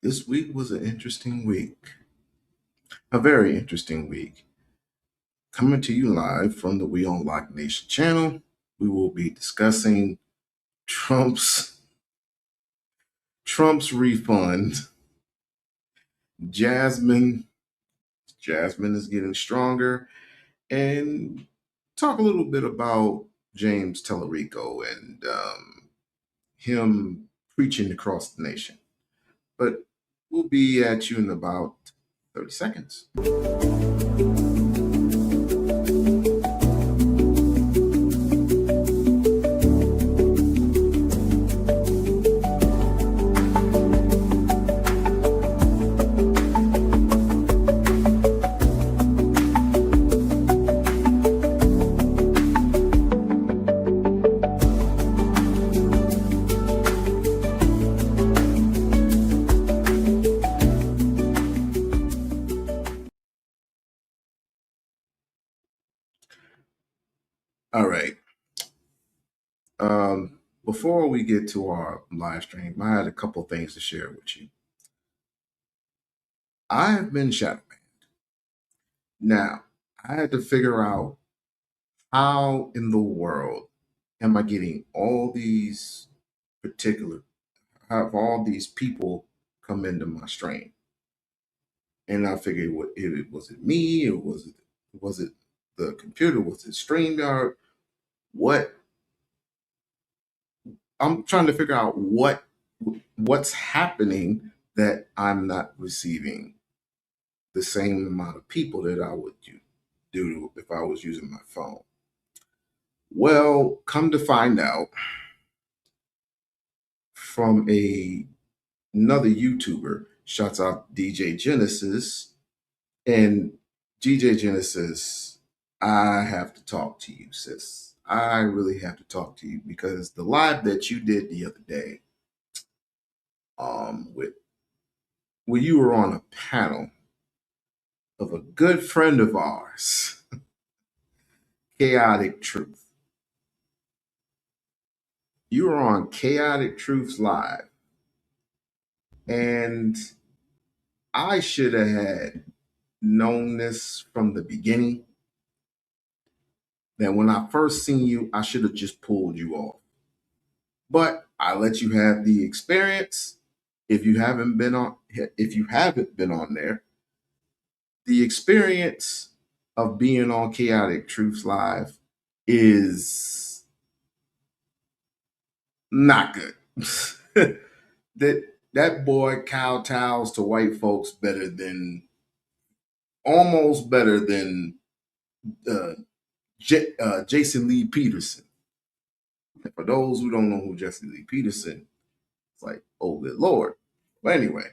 This week was an interesting week, a very interesting week. Coming to you live from the We-On-Loc Nation channel, we will be discussing Trump's Trump's refund. Jasmine, Jasmine is getting stronger, and talk a little bit about James Talarico and him preaching across the nation. But we'll be at you in about 30 seconds. All right. Before we get to our live stream, I had a couple things to share with you. I have been shadow banned. Now, I had to figure out how in the world am I getting all these particular, have all these people come into my stream. And I figured, what was it me, or was it the computer? Was it StreamYard? What I'm trying to figure out what's happening that I'm not receiving the same amount of people that I would do if I was using my phone. Well, come to find out from another YouTuber, shouts out DJ Genesis, and DJ Genesis, I have to talk to you, sis. I really have to talk to you because the live that you did the other day, with where you were on a panel of a good friend of ours, Chaotic Truth. You were on Chaotic Truth's live, and I should have had known this from the beginning. That when I first seen you, I should have just pulled you off. But I let you have the experience. If you haven't been on there, the experience of being on Chaotic Truths Live is not good. that boy kowtows to white folks almost better than uh, Jason Lee Peterson. And for those who don't know who Jesse Lee Peterson, it's like, oh good lord. But anyway,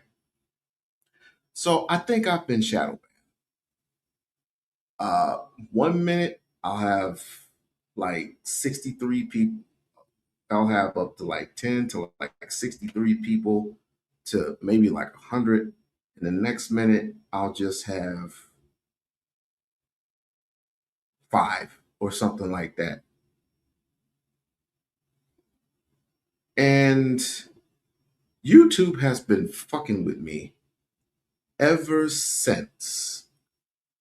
so I think I've been shadow banned. 1 minute I'll have like 63 people. I'll have up to like 10 to like 63 people to maybe like 100. And the next minute I'll just have five or something like that. And YouTube has been fucking with me ever since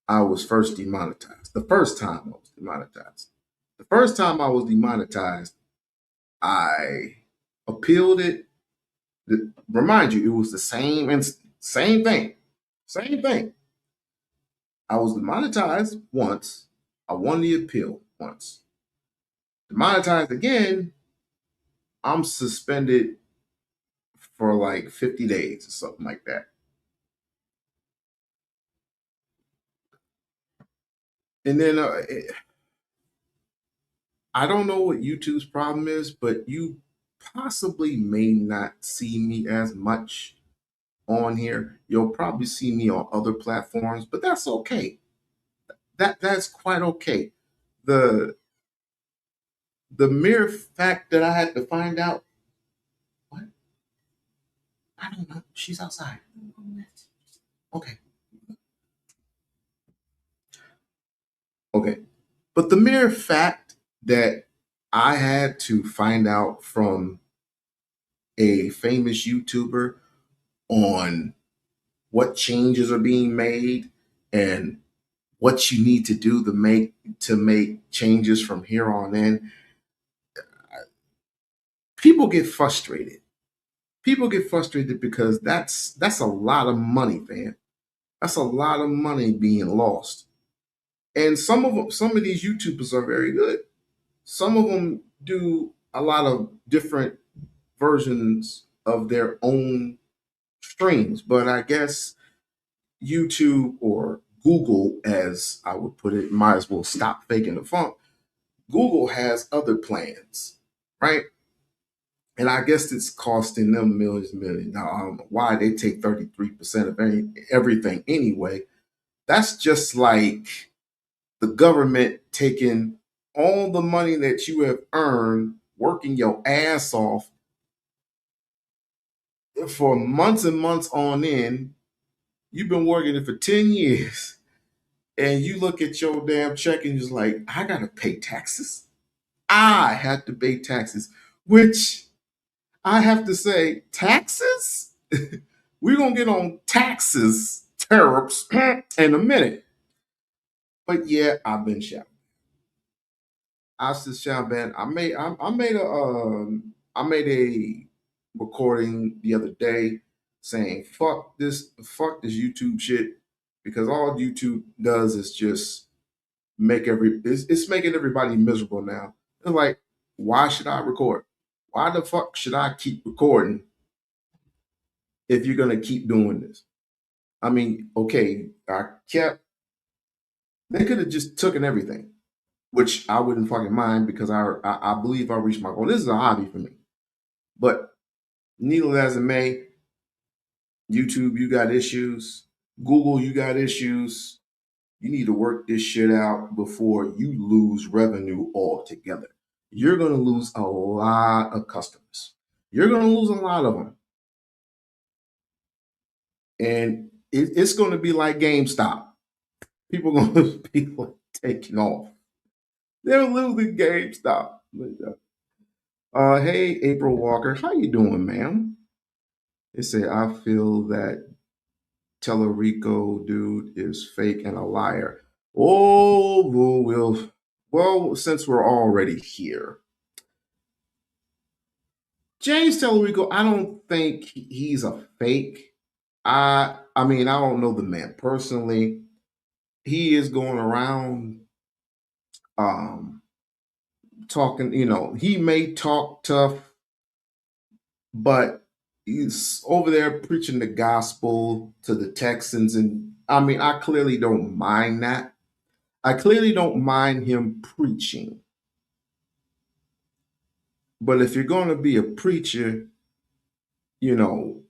I was first demonetized. The first time I was demonetized. The first time I was demonetized, I appealed it. Remind you, it was the same thing. Same thing. I was demonetized once. I won the appeal once. Demonetized again, I'm suspended for like 50 days or something like that. And then I don't know what YouTube's problem is, but you possibly may not see me as much on here. You'll probably see me on other platforms, but that's okay. That's quite okay. The the mere fact that I had to find out what I don't know. She's outside. Okay. Okay. But the mere fact that I had to find out from a famous YouTuber on what changes are being made and what you need to do to make changes from here on in, people get frustrated. People get frustrated because that's a lot of money, fam. That's a lot of money being lost. And some of these YouTubers are very good. Some of them do a lot of different versions of their own streams, but I guess YouTube or Google, as I would put it, might as well stop faking the funk. Google has other plans, right? And I guess it's costing them millions and millions. Now, I don't know why they take 33% of everything anyway. That's just like the government taking all the money that you have earned working your ass off for months and months on end. You've been working it for 10 years and you look at your damn check and you're just like, I got to pay taxes. I have to pay taxes, which I have to say, taxes? We're going to get on taxes, tariffs in a minute. But yeah, I've been shouting. I said, shouting, I made a recording the other day saying, fuck this YouTube shit, because all YouTube does is just it's making everybody miserable now. It's like, why should I record? Why the fuck should I keep recording if you're gonna keep doing this? I mean, okay, they could have just taken everything, which I wouldn't fucking mind because I believe I reached my goal. This is a hobby for me. But needless as it may, YouTube, you got issues. Google, you got issues. You need to work this shit out before you lose revenue altogether. You're going to lose a lot of customers. You're going to lose a lot of them. And it's going to be like GameStop. People are going to be taking off. They're losing GameStop. Hey, April Walker, how you doing, ma'am? They say, I feel that Talarico dude is fake and a liar. Oh, well, since we're already here, James Talarico, I don't think he's a fake. I mean, I don't know the man personally. He is going around um talking, he may talk tough, but he's over there preaching the gospel to the Texans. And I mean, I clearly don't mind that. I clearly don't mind him preaching. But if you're going to be a preacher, you know,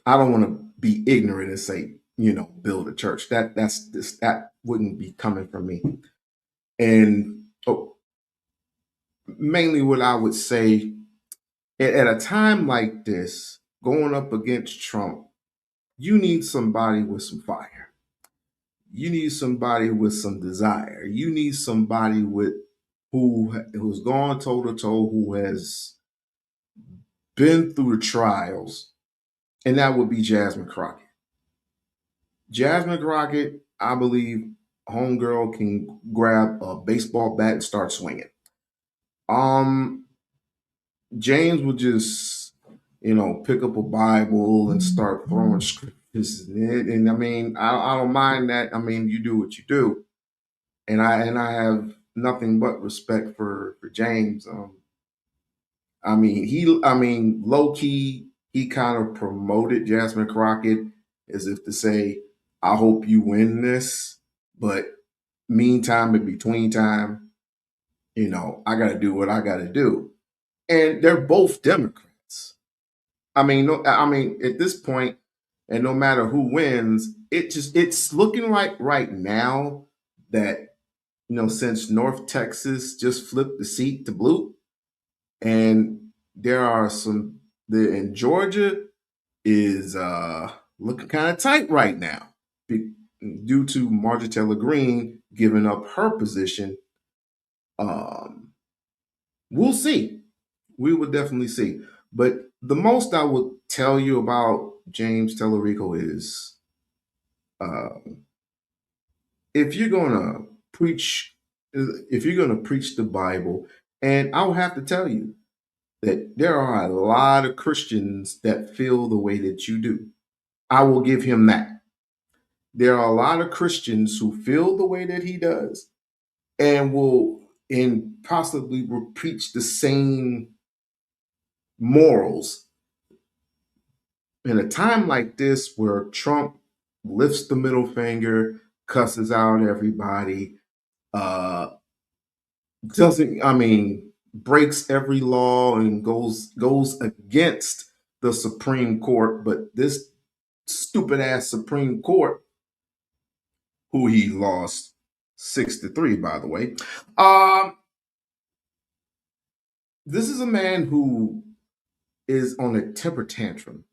I don't want to be ignorant and say, build a church. That wouldn't be coming from me. And mainly what I would say at a time like this, going up against Trump, you need somebody with some fire. You need somebody with some desire. You need somebody who's gone toe to toe, who has been through the trials, and that would be Jasmine Crockett. Jasmine Crockett, I believe, homegirl can grab a baseball bat and start swinging. Um, James would just, pick up a Bible and start throwing scriptures in it. And I mean, I don't mind that. I mean, you do what you do, and I have nothing but respect for James. I mean, low key, he kind of promoted Jasmine Crockett as if to say, I hope you win this. But meantime, in between time, I got to do what I got to do. And they're both Democrats. I mean, at this point, and no matter who wins, it's looking like right now that, since North Texas just flipped the seat to blue, and there are in Georgia is looking kind of tight right now due to Marjorie Taylor Greene giving up her position. Um, we'll see. We will definitely see. But The most I would tell you about James Talarico is uh, if you're gonna preach, if you're gonna preach the Bible, and I'll have to tell you that there are a lot of Christians that feel the way that you do. I will give him that. There are a lot of Christians who feel the way that he does and will and possibly will preach the same morals in a time like this where Trump lifts the middle finger, cusses out everybody, uh, doesn't I mean breaks every law and goes against the Supreme Court, but this stupid ass Supreme Court, who he lost 6-3, by the way. Um, this is a man who is on a temper tantrum,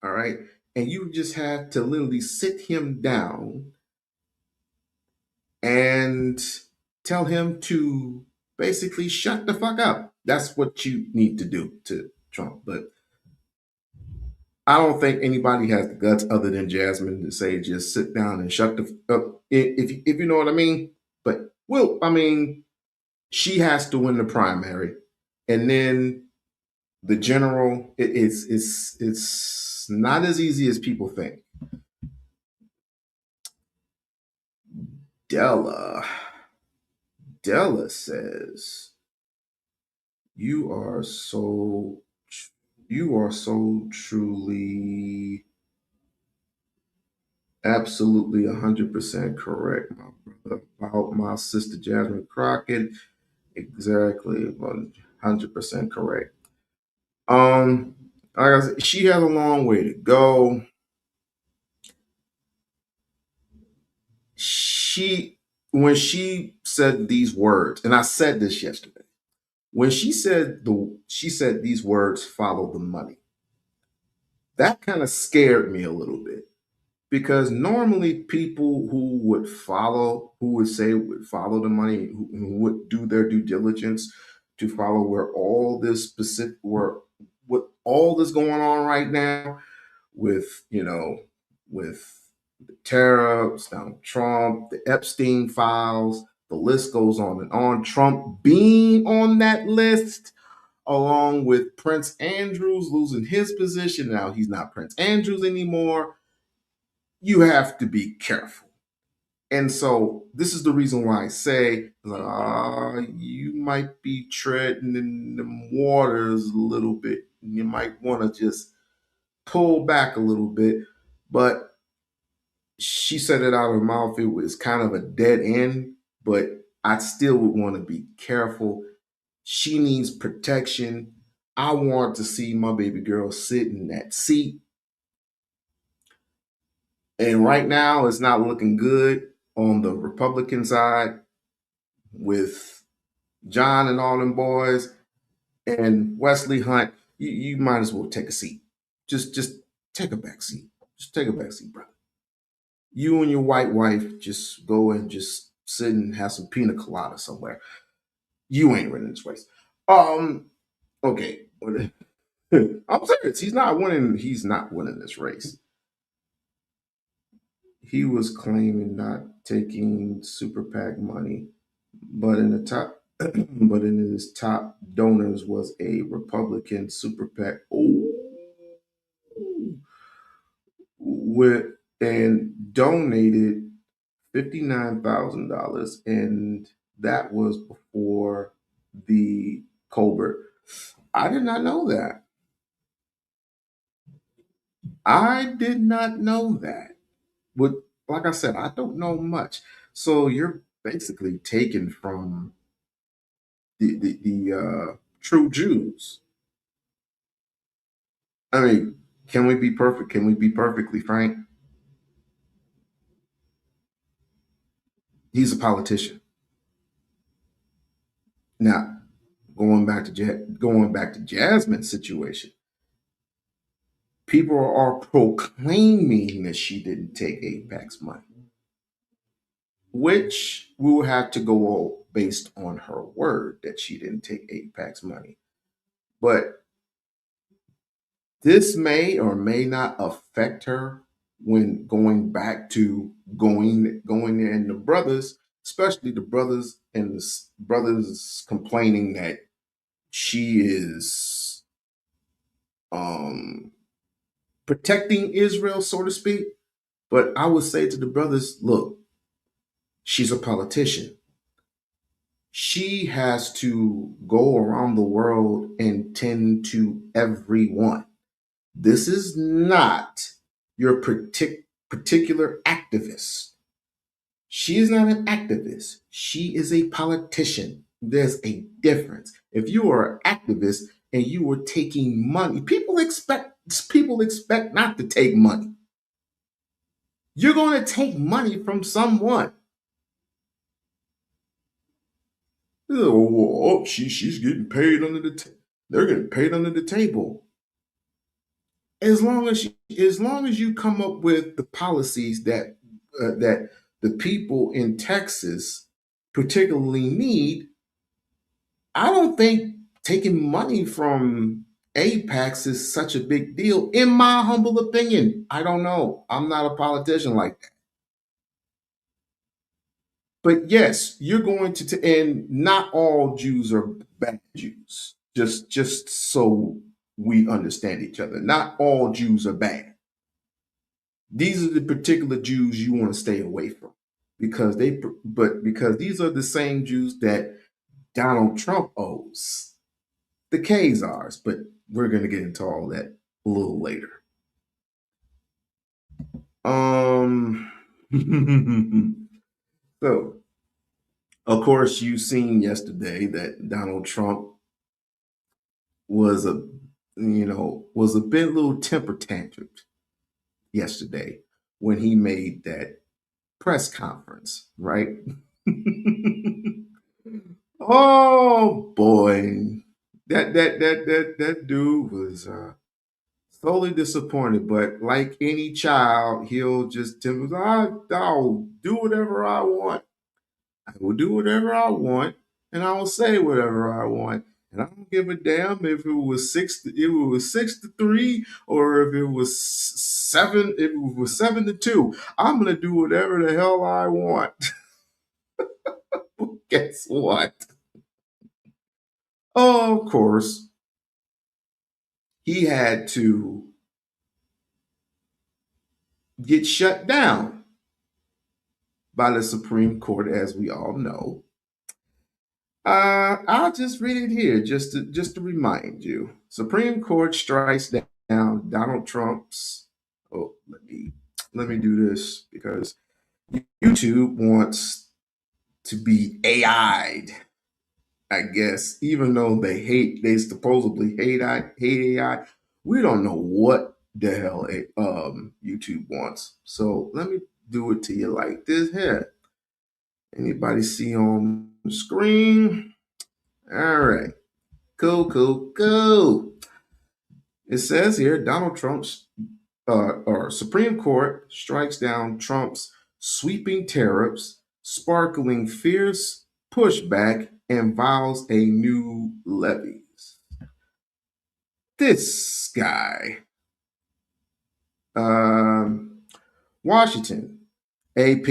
all right? And you just have to literally sit him down and tell him to basically shut the fuck up. That's what you need to do to Trump. But I don't think anybody has the guts other than Jasmine to say just sit down and shut the up, if you know what I mean. But well, I mean, she has to win the primary, and then the general. It's not as easy as people think. Della Della says you are so you are so truly absolutely 100% correct, my brother, about my sister Jasmine Crockett. Exactly 100% correct. Like I said, she has a long way to go. She when she said these words, and I said this yesterday, when she said these words, follow the money, that kind of scared me a little bit because normally people who would say would follow the money, who would do their due diligence to follow where what all this going on right now with with the tariffs, Donald Trump, the Epstein files, the list goes on and on. Trump being on that list, along with Prince Andrews losing his position. Now he's not Prince Andrews anymore. You have to be careful. And so this is the reason why I say, you might be treading in the waters a little bit. You might want to just pull back a little bit. But she said it out of her mouth. It was kind of a dead end, but I still would want to be careful. She needs protection. I want to see my baby girl sit in that seat. And right now, it's not looking good on the Republican side with John and all them boys and Wesley Hunt. You might as well take a seat. Just take a back seat. Just take a back seat, brother. You and your white wife just go and just sit and have some pina colada somewhere. You ain't running this race. Okay. I'm serious. He's not winning this race. He was claiming not taking super PAC money, but in the top but in his top donors was a Republican super PAC. Oh, with and donated $59,000, and that was before the Colbert. I did not know that. I did not know that. But like I said, I don't know much. So you're basically taken from the true Jews. I mean, can we be perfect? Can we be perfectly frank? He's a politician. Now, going back to Jasmine's situation, people are proclaiming that she didn't take APAC's money, which we will have to go based on her word that she didn't take APAC's money. But This may or may not affect her when going back to going there. And the brothers, especially the brothers and brothers complaining that she is um protecting Israel, so to speak. But I would say to the brothers, look, she's a politician. She has to go around the world and tend to everyone. This is not your particular activist. She is not an activist. She is a politician. There's a difference. If you are an activist and you are taking money, people expect not to take money. You're going to take money from someone. Oh, she's getting paid under the they're getting paid under the table. As long as you come up with the policies that the people in Texas particularly need, I don't think taking money from Apex is such a big deal. In my humble opinion, I don't know. I'm not a politician like that. But yes, you're going and not all Jews are bad Jews. Just so we understand each other. Not all Jews are bad. These are the particular Jews you want to stay away from because these are the same Jews that Donald Trump owes. The Khazars, but we're going to get into all that a little later. Um so of course you've seen yesterday that Donald Trump was a bit little temper tantrum yesterday when he made that press conference, right? Oh boy, that dude was slowly disappointed. But like any child, he'll just tell I'll do whatever I want. I will do whatever I want, and I will say whatever I want. And I don't give a damn if it was 6-3, or if it was 7, if it was 7-2. I'm gonna do whatever the hell I want. Guess what? Oh, of course, he had to get shut down by the Supreme Court, as we all know. I'll just read it here, just to remind you. Supreme Court strikes down Donald Trump's. Oh, let me do this because YouTube wants to be AI'd. I guess, even though they supposedly hate AI. We don't know what the hell YouTube wants. So let me do it to you like this here. Anybody see on the screen? All right. Cool, cool, cool. It says here Donald Trump's or Supreme Court strikes down Trump's sweeping tariffs, sparkling fierce pushback, and vows a new levies. This guy, um, Washington, AP.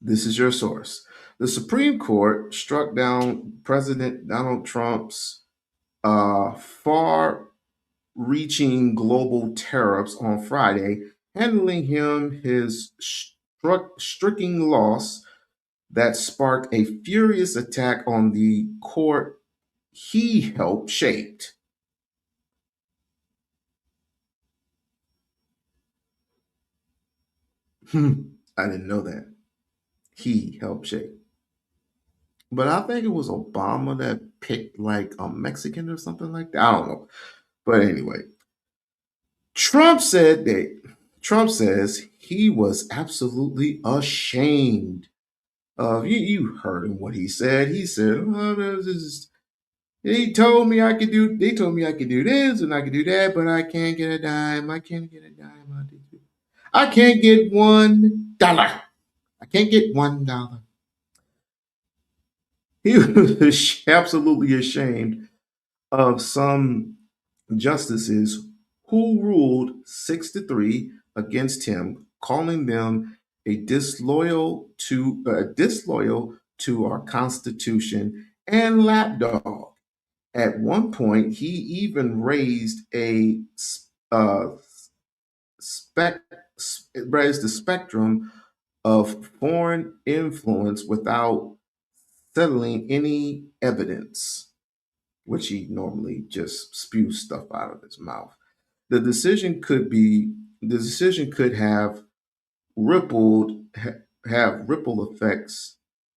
This is your source. The Supreme Court struck down President Donald Trump's far reaching global tariffs on Friday, handling him his striking loss that sparked a furious attack on the court he helped shape. I didn't know that. He helped shape. But I think it was Obama that picked like a Mexican or something like that. I don't know. But anyway, Trump said that Trump says he was absolutely ashamed of you heard him what he said. He said, oh, he told me I could do they told me I could do this and I could do that, but I can't get a dime. I can't get a dime. I can't get $1. I can't get $1. He was absolutely ashamed of some justices who ruled 6-3 against him, calling them disloyal to our Constitution and lapdog. At one point, he even uh, spec, raised the spectrum of foreign influence without settling any evidence, which he normally just spews stuff out of his mouth. The decision could be the decision could have ripple effects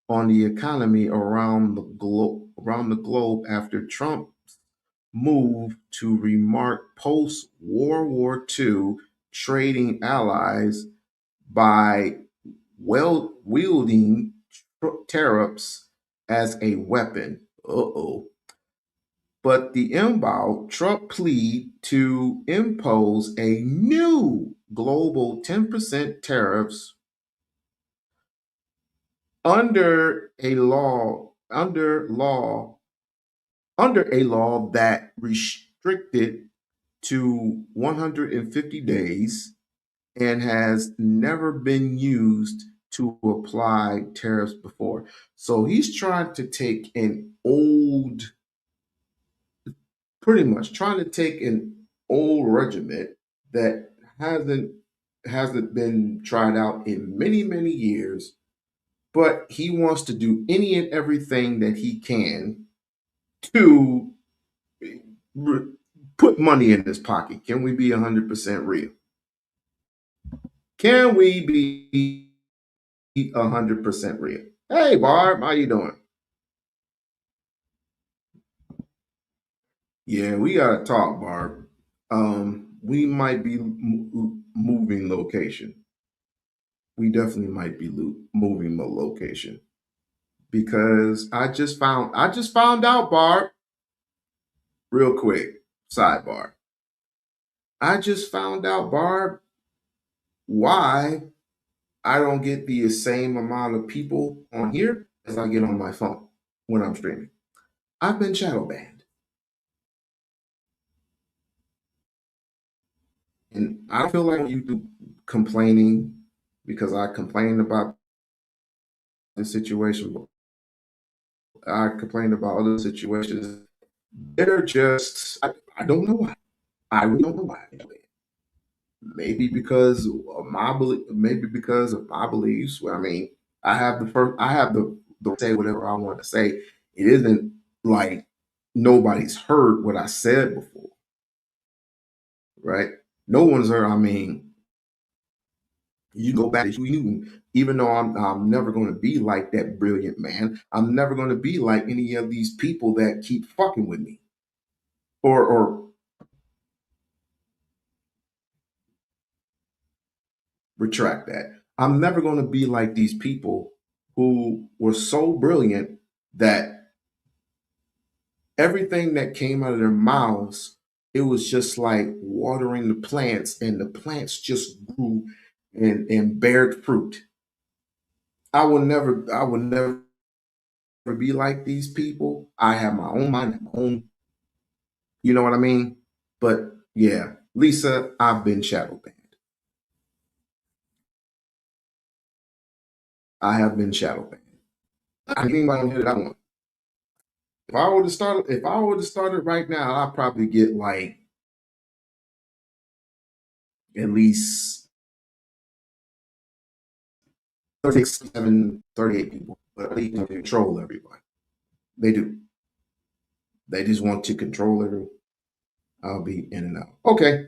on the economy around the globe after Trump's move to remark post World War II trading allies by wielding tariffs as a weapon. Uh-oh. But the inbound Trump plead to impose a new global 10% tariffs under a law under law under a law that restricted to 150 days and has never been used to apply tariffs before. So he's trying to take pretty much trying to take an old regiment that hasn't been tried out in many years, but he wants to do any and everything that he can to re- put money in his pocket. Can we be 100% real? Can we be 100% real? Hey, Barb, how you doing? Yeah, we gotta talk, Barb. We might be moving location. We definitely might be moving the location because I just found out, Barb. Real quick, sidebar. I just found out, Barb, why I don't get the same amount of people on here as I get on my phone when I'm streaming. I've been shadow banned. And I don't feel like YouTube complaining because I complained about this situation. I complained about other situations. They're just, I don't know why. I really don't know why. Maybe because of maybe because of my beliefs. I mean, I have the say whatever I want to say. It isn't like nobody's heard what I said before, right? No one's heard. I mean, you go back to Newton, even though I'm never going to be like that brilliant man. I'm never going to be like any of these people that keep fucking with me or retract that. I'm never going to be like these people who were so brilliant that everything that came out of their mouths, it was just like watering the plants, and the plants just grew and bared fruit. I will never be like these people. I have my own mind, my own, you know what I mean? But yeah, Lisa, I've been shadow banned. I have been shadow banned. I can anybody on here that I want. If I were to start it right now, I'd probably get like at least 36, 7, 38 people. But they can control everybody. They do. They just want to control everyone. I'll be in and out. Okay.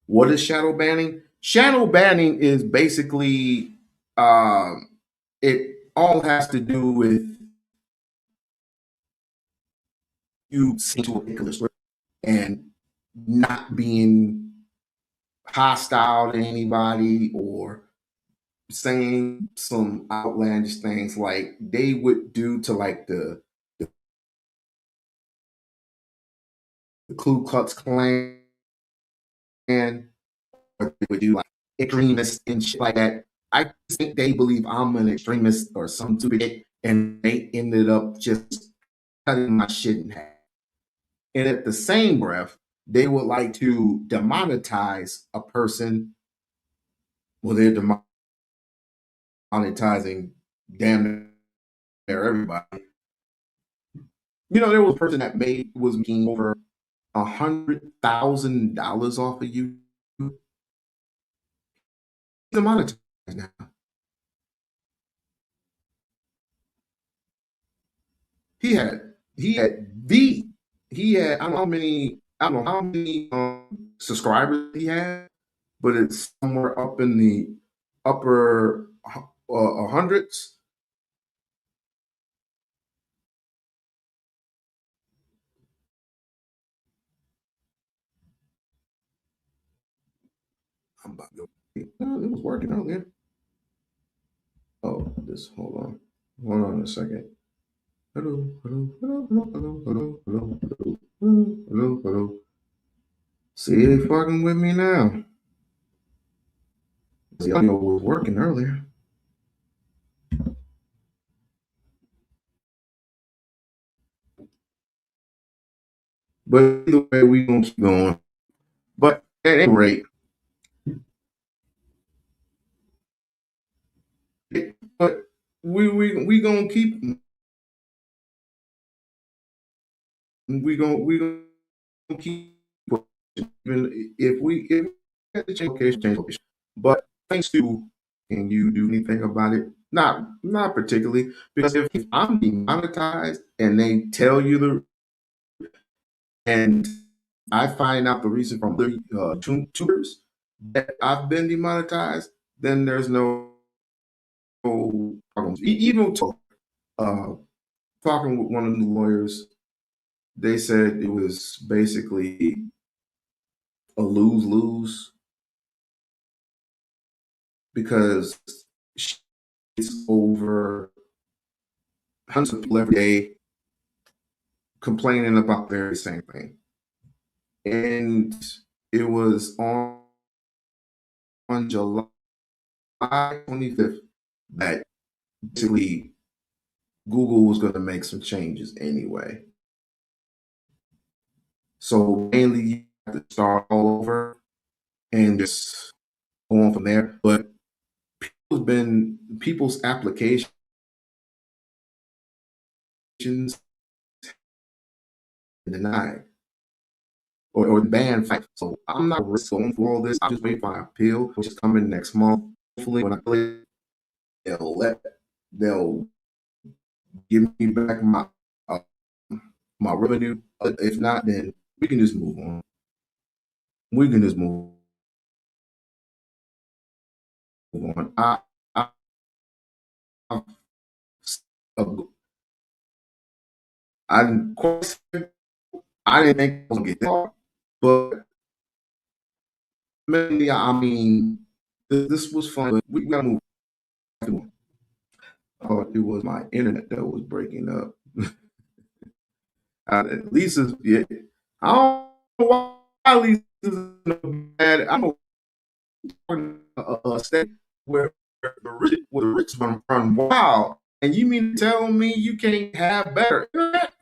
What is shadow banning? Shadow banning is basically um, it all has to do with you seeing to a particular story and not being hostile to anybody or saying some outlandish things like they would do to like the Ku Klux Klan, or they would do like extremists and shit like that. I think they believe I'm an extremist or some stupid shit, and they ended up just cutting my shit in half. And at the same breath, they would like to demonetize a person. Well, they're demonetizing damn near everybody. There was a person that was making over $100,000 off of YouTube. He's demonetized now. He had he had the he had I don't know how many subscribers he had, but it's somewhere up in the upper hundreds. I'm about to go. No, it was working earlier. Oh, this hold on a second. Hello, hello, hello, hello, hello, hello, hello, hello, hello, hello, hello. See, they fucking with me now. The audio was working earlier. But either way, we gonna keep going. But at any rate, but we gonna keep we gonna keep even if we have to change location. But thanks to, can you do anything about it? Not particularly, because if I'm demonetized and they tell you and I find out the reason from the tutors that I've been demonetized, then there's no problems. Even uh, talking with one of the lawyers, they said it was basically a lose lose because it's over hundreds of people every day complaining about the very same thing. And it was on July 25th that basically Google was going to make some changes anyway. So mainly you have to start all over and just go on from there. But people's applications denied or banned. So I'm not risk going for all this. I'm just waiting for my appeal, which is coming next month. Hopefully, when I play, they'll give me back uh, my revenue. If not, then we can just move on. We can just move on. I, I didn't I didn't think I was gonna get that, but mainly, I mean, this was fun. But we gotta move on. It was my internet that was breaking up. Lisa's, yeah, I don't know why Lisa's bad. I don't know a state where the rich run wild, and you mean to tell me you can't have better internet?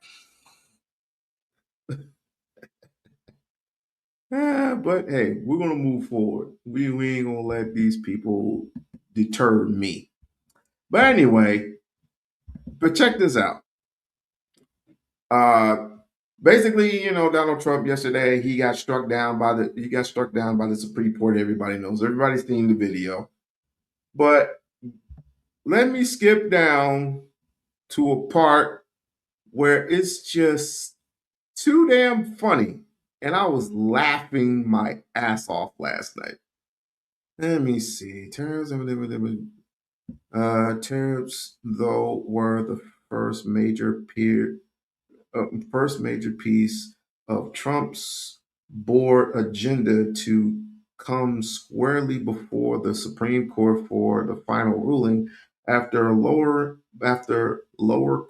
But hey, we're gonna move forward. We ain't gonna let these people deter me. But anyway, but check this out. Uh, basically, Donald Trump yesterday he got struck down by the Supreme Court. Everybody knows. Everybody's seen the video. But let me skip down to a part where it's just too damn funny, and I was laughing my ass off last night. Let me see. Tariffs, though, were the first major piece of Trump's board agenda to come squarely before the Supreme Court for the final ruling, after lower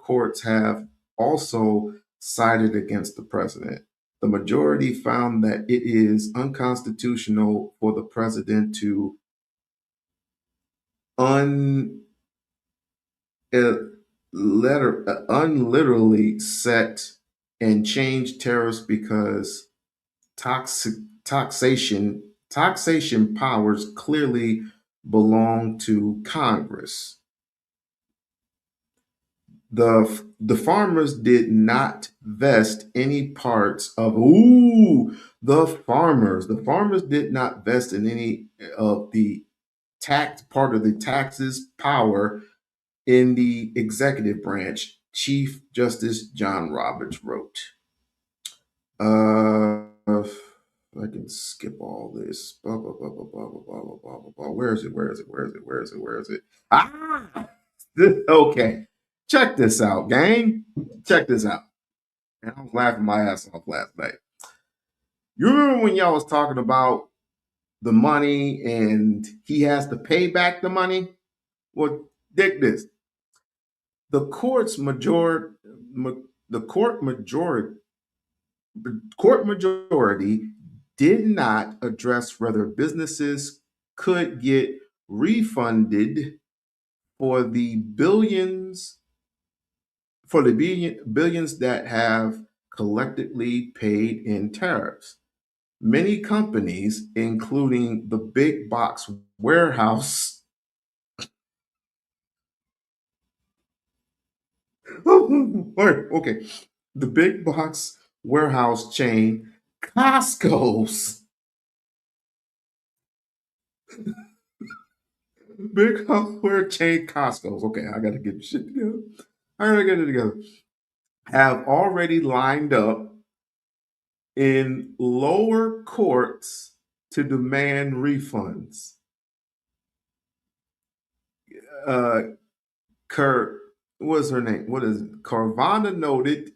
courts have also sided against the president. The majority found that it is unconstitutional for the president to un unliterally set and change tariffs because toxic taxation powers clearly belong to Congress. The farmers did not vest any parts of the farmers did not vest in any of the tax part of the taxes power in the executive branch, Chief Justice John Roberts wrote. I can skip all this. Blah, blah, blah, blah, blah, blah, blah, blah, blah, blah, blah. Where is it? Where is it? Where is it? Where is it? Where is it? Ah! Okay. Check this out, gang. Check this out. And I was laughing my ass off last night. You remember when y'all was talking about the money and he has to pay back the money? Well, dig this. The court's majority, the court majority did not address whether businesses could get refunded for the billions that have collectively paid in tariffs. Many companies, including the big box warehouse, okay, the big box warehouse chain, Costco's big hardware chain, Costco's. Okay, I gotta get shit together. I gotta get it together. Have already lined up in lower courts to demand refunds. Uh, Kurt, what's her name? What is it? Carvana noted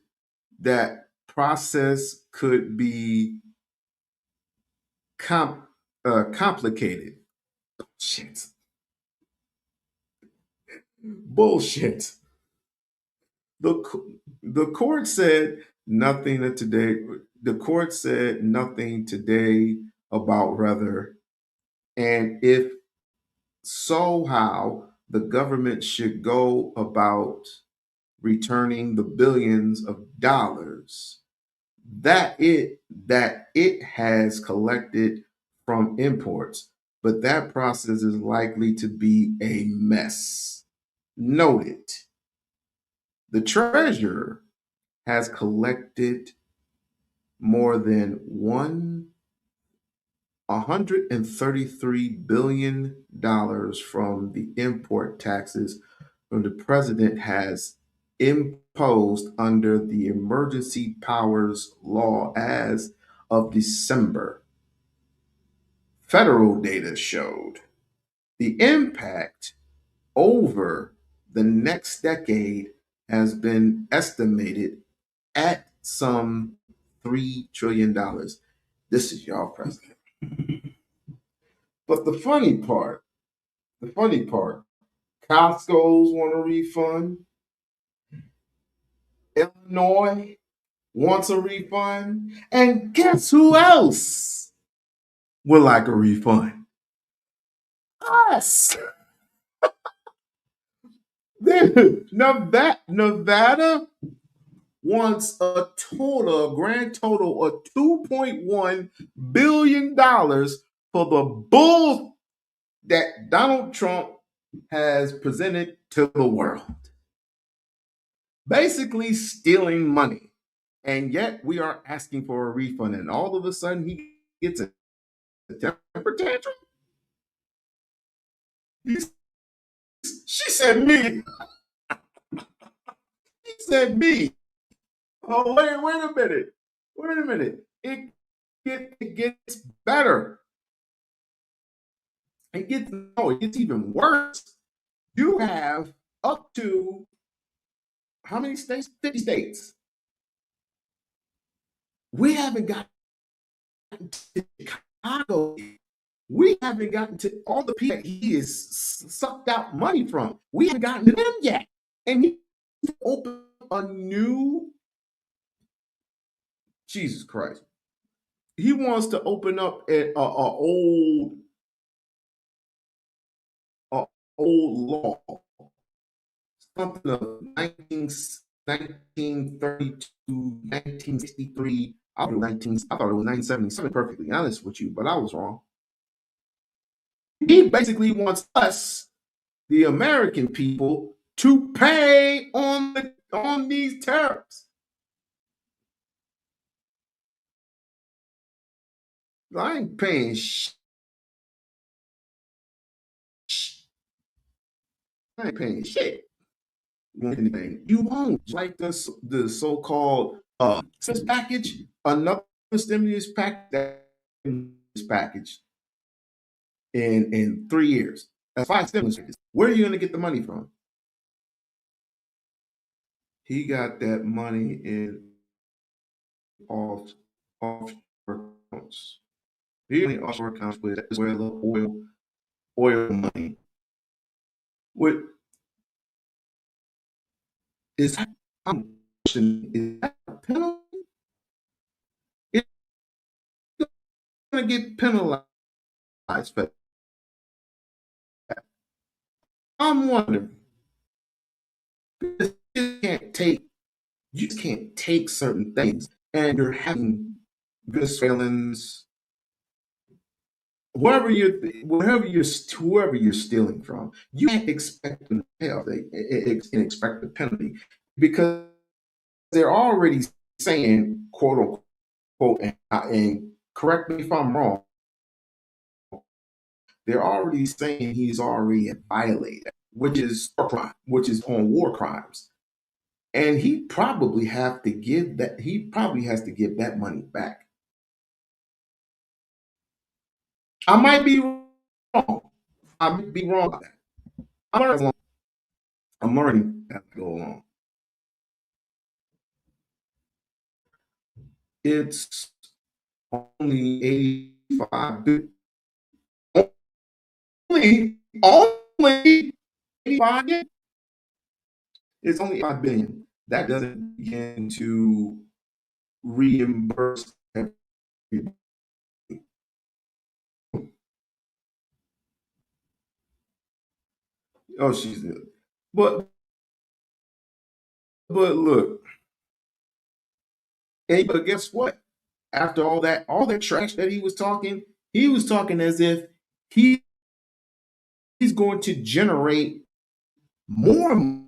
that process could be complicated. Shit. Bullshit. The court said nothing today. The court said nothing today about whether and if so how the government should go about returning the billions of dollars that it has collected from imports, but that process is likely to be a mess. Noted, the treasurer has collected more than $133 billion from the import taxes from the president has imposed under the emergency powers law as of December. Federal data showed the impact over the next decade has been estimated at some $3 trillion. This is y'all president. But the funny part, Costco's want a refund. Illinois wants a refund. And guess who else would like a refund? Us. Nevada wants a grand total of $2.1 billion for the bull that Donald Trump has presented to the world. Basically stealing money. And yet we are asking for a refund, and all of a sudden he gets a temper tantrum. She said me. She said me. Oh, wait a minute. Wait a minute. It gets better. It gets even worse. You have up to how many states? 50 states. We haven't gotten to Chicago. We haven't gotten to all the people that he has sucked out money from. We haven't gotten to them yet. And he opened a new, Jesus Christ. He wants to open up a old law, something of 1932, 1963, I thought it was 1977, perfectly honest with you, but I was wrong. He basically wants us, the American people, to pay on these tariffs. I ain't paying I ain't paying shit. Anything. You won't. Like the so-called stimulus package, another stimulus package in 3 years. That's 5 stimulus packages. Where are you going to get the money from? He got that money in offshore accounts. He only offshore accounts with Venezuela oil money. What is that? Is that a penalty? It's going to get penalized for that. I'm wondering. You can't take certain things, and you're having Venezuelans, whoever you're stealing from, you can't expect them to pay off and expect a penalty because they're already saying, quote unquote, and correct me if I'm wrong, they're already saying he's already violated, which is a crime, which is on war crimes. And he probably has to give that money back. I might be wrong. I might be wrong about that. I'm learning as I go along. It's only 85 billion. Only 85 billion. It's only 5 billion. That doesn't begin to reimburse everybody. Oh, she's good. But look, but guess what? After all that trash that he was talking as if he's going to generate more money.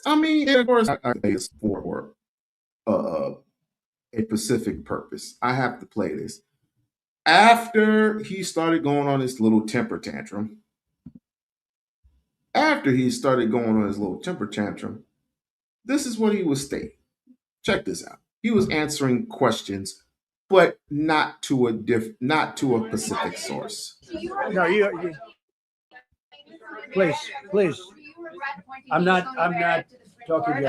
And of course, I say it's for uh, a specific purpose. I have to play this. After he started going on this little temper tantrum, this is what he was stating. Check this out. He was answering questions, but not to a specific source. No, you please. I'm not talking to you.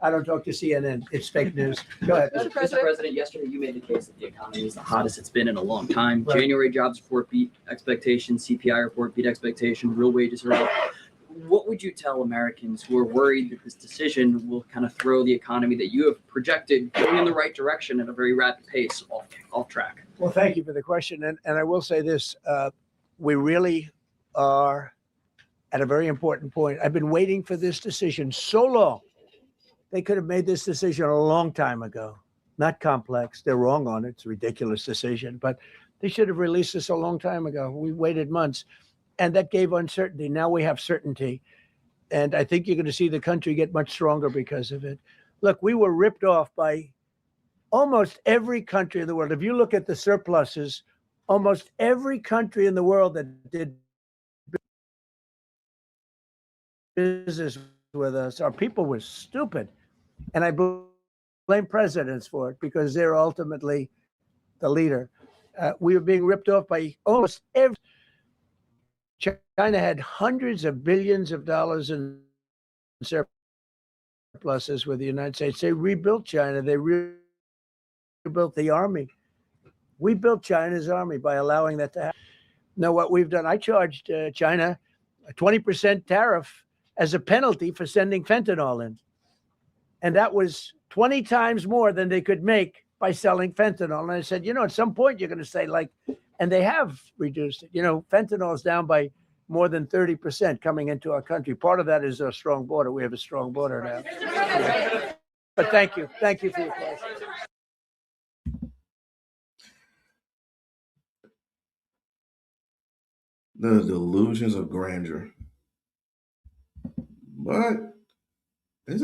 I don't talk to CNN. It's fake news. Go ahead. Mr. President, yesterday you made the case that the economy is the hottest it's been in a long time. Right. January jobs report beat expectations, CPI report beat expectations, real wages are up. What would you tell Americans who are worried that this decision will kind of throw the economy that you have projected going in the right direction at a very rapid pace off track? Well, thank you for the question. And I will say this, we really are at a very important point. I've been waiting for this decision so long. They could have made this decision a long time ago. Not complex. They're wrong on it. It's a ridiculous decision, but they should have released this a long time ago. We waited months, and that gave uncertainty. Now we have certainty, and I think you're going to see the country get much stronger because of it. Look, we were ripped off by almost every country in the world. If you look at the surpluses, almost every country in the world that did business with us, our people were stupid. And I blame presidents for it because they're ultimately the leader. We were being ripped off by almost every. China had hundreds of billions of dollars in surpluses with the United States. They rebuilt China. They rebuilt the army. We built China's army by allowing that to happen. Now, what we've done, I charged China a 20% tariff as a penalty for sending fentanyl in. And that was 20 times more than they could make by selling fentanyl. And I said, at some point you're going to say and they have reduced it. Fentanyl is down by more than 30% coming into our country. Part of that is our strong border. We have a strong border now. But thank you for your question. The delusions of grandeur. But it's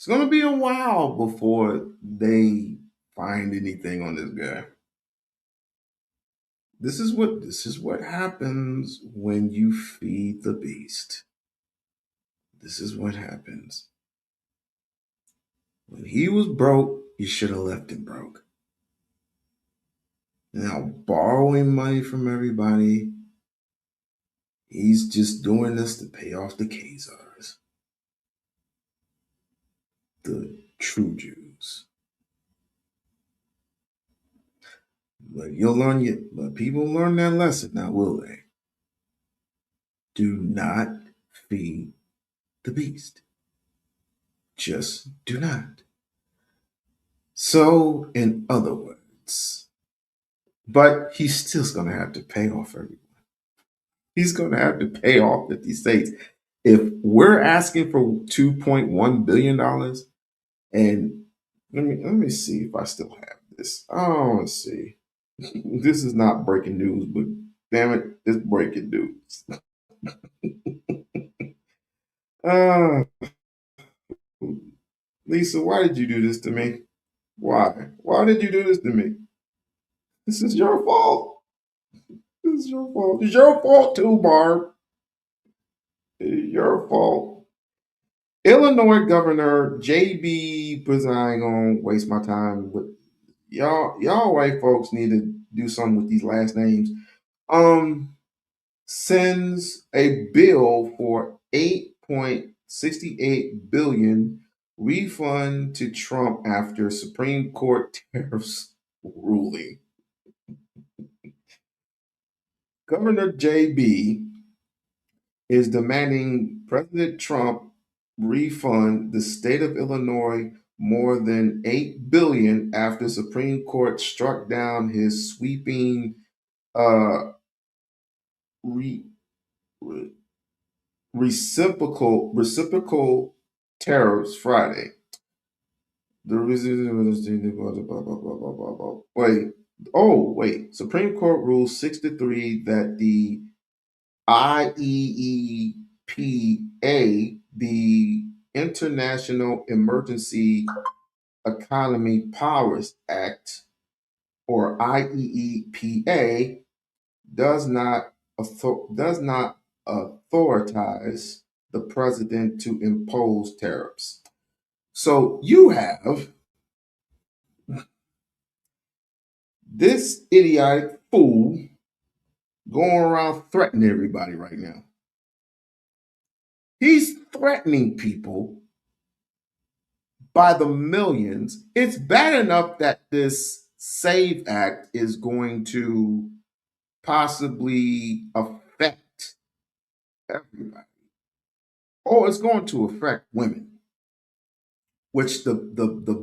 gonna be a while before they find anything on this guy. This is what happens when you feed the beast. This is what happens. When he was broke, you should have left him broke. Now borrowing money from everybody, he's just doing this to pay off the Khazars, the true Jews. But but people learn that lesson now, will they? Do not feed the beast. Just do not. So, in other words, but he's still going to have to pay off everyone. He's going to have to pay off 50 states. If we're asking for $2.1 billion, and let me see if I still have this. Oh, let's see. This is not breaking news, but damn it, it's breaking news. uh, Lisa, why did you do this to me? Why? Why did you do this to me? This is your fault. This is your fault. It's your fault too, Barb. It's your fault. Illinois Governor J.B. I ain't gonna waste my time with y'all white folks need to do something with these last names. Sends a bill for 8.68 billion refund to Trump after Supreme Court tariffs ruling. Governor JB is demanding President Trump refund the state of Illinois more than 8 billion after Supreme Court struck down his sweeping uh, re- re- reciprocal tariffs Friday. Wait. Supreme Court ruled 6-3 that the IEEPA, the International Emergency Economy Powers Act, or IEEPA, does not authorize the president to impose tariffs. So you have this idiotic fool going around threatening everybody right now. He's threatening people by the millions. It's bad enough that this SAVE Act is going to possibly affect everybody. Oh, it's going to affect women, which the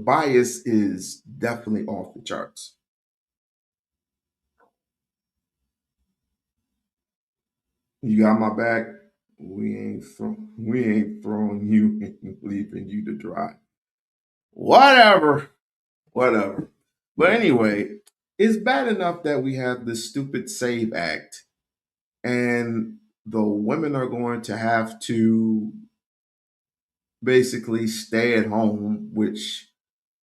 bias is definitely off the charts. You got my back. We ain't throwing you and leaving you to dry. Whatever. But anyway, it's bad enough that we have this stupid SAVE Act and the women are going to have to basically stay at home, which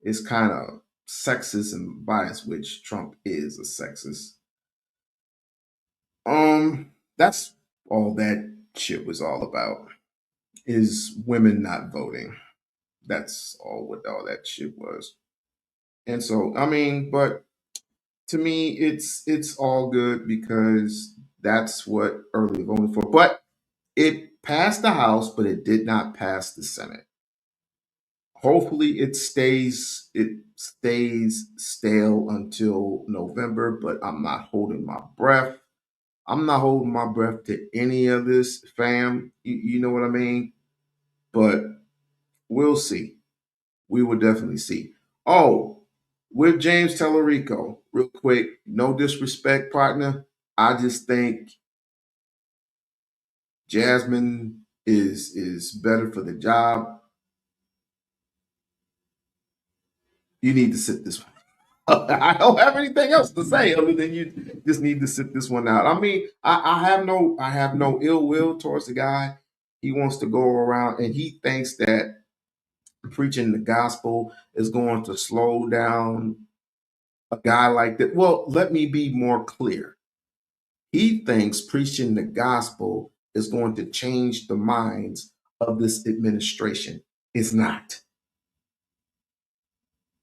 is kind of sexist and biased, which Trump is a sexist. That's all that shit was all about, is women not voting. That's what all that shit was. And so, I mean, but to me, it's all good because that's what early voting for. But it passed the House, but it did not pass the Senate. Hopefully, it stays stale until November. But I'm not holding my breath. I'm not holding my breath to any of this, fam. You know what I mean? But we'll see. We will definitely see. Oh, with James Talarico, real quick, no disrespect, partner. I just think Jasmine is better for the job. You need to sit this one. I don't have anything else to say other than you just need to sit this one out. I mean, I have no ill will towards the guy. He wants to go around and he thinks that preaching the gospel is going to slow down a guy like that. Well, let me be more clear. He thinks preaching the gospel is going to change the minds of this administration. It's not.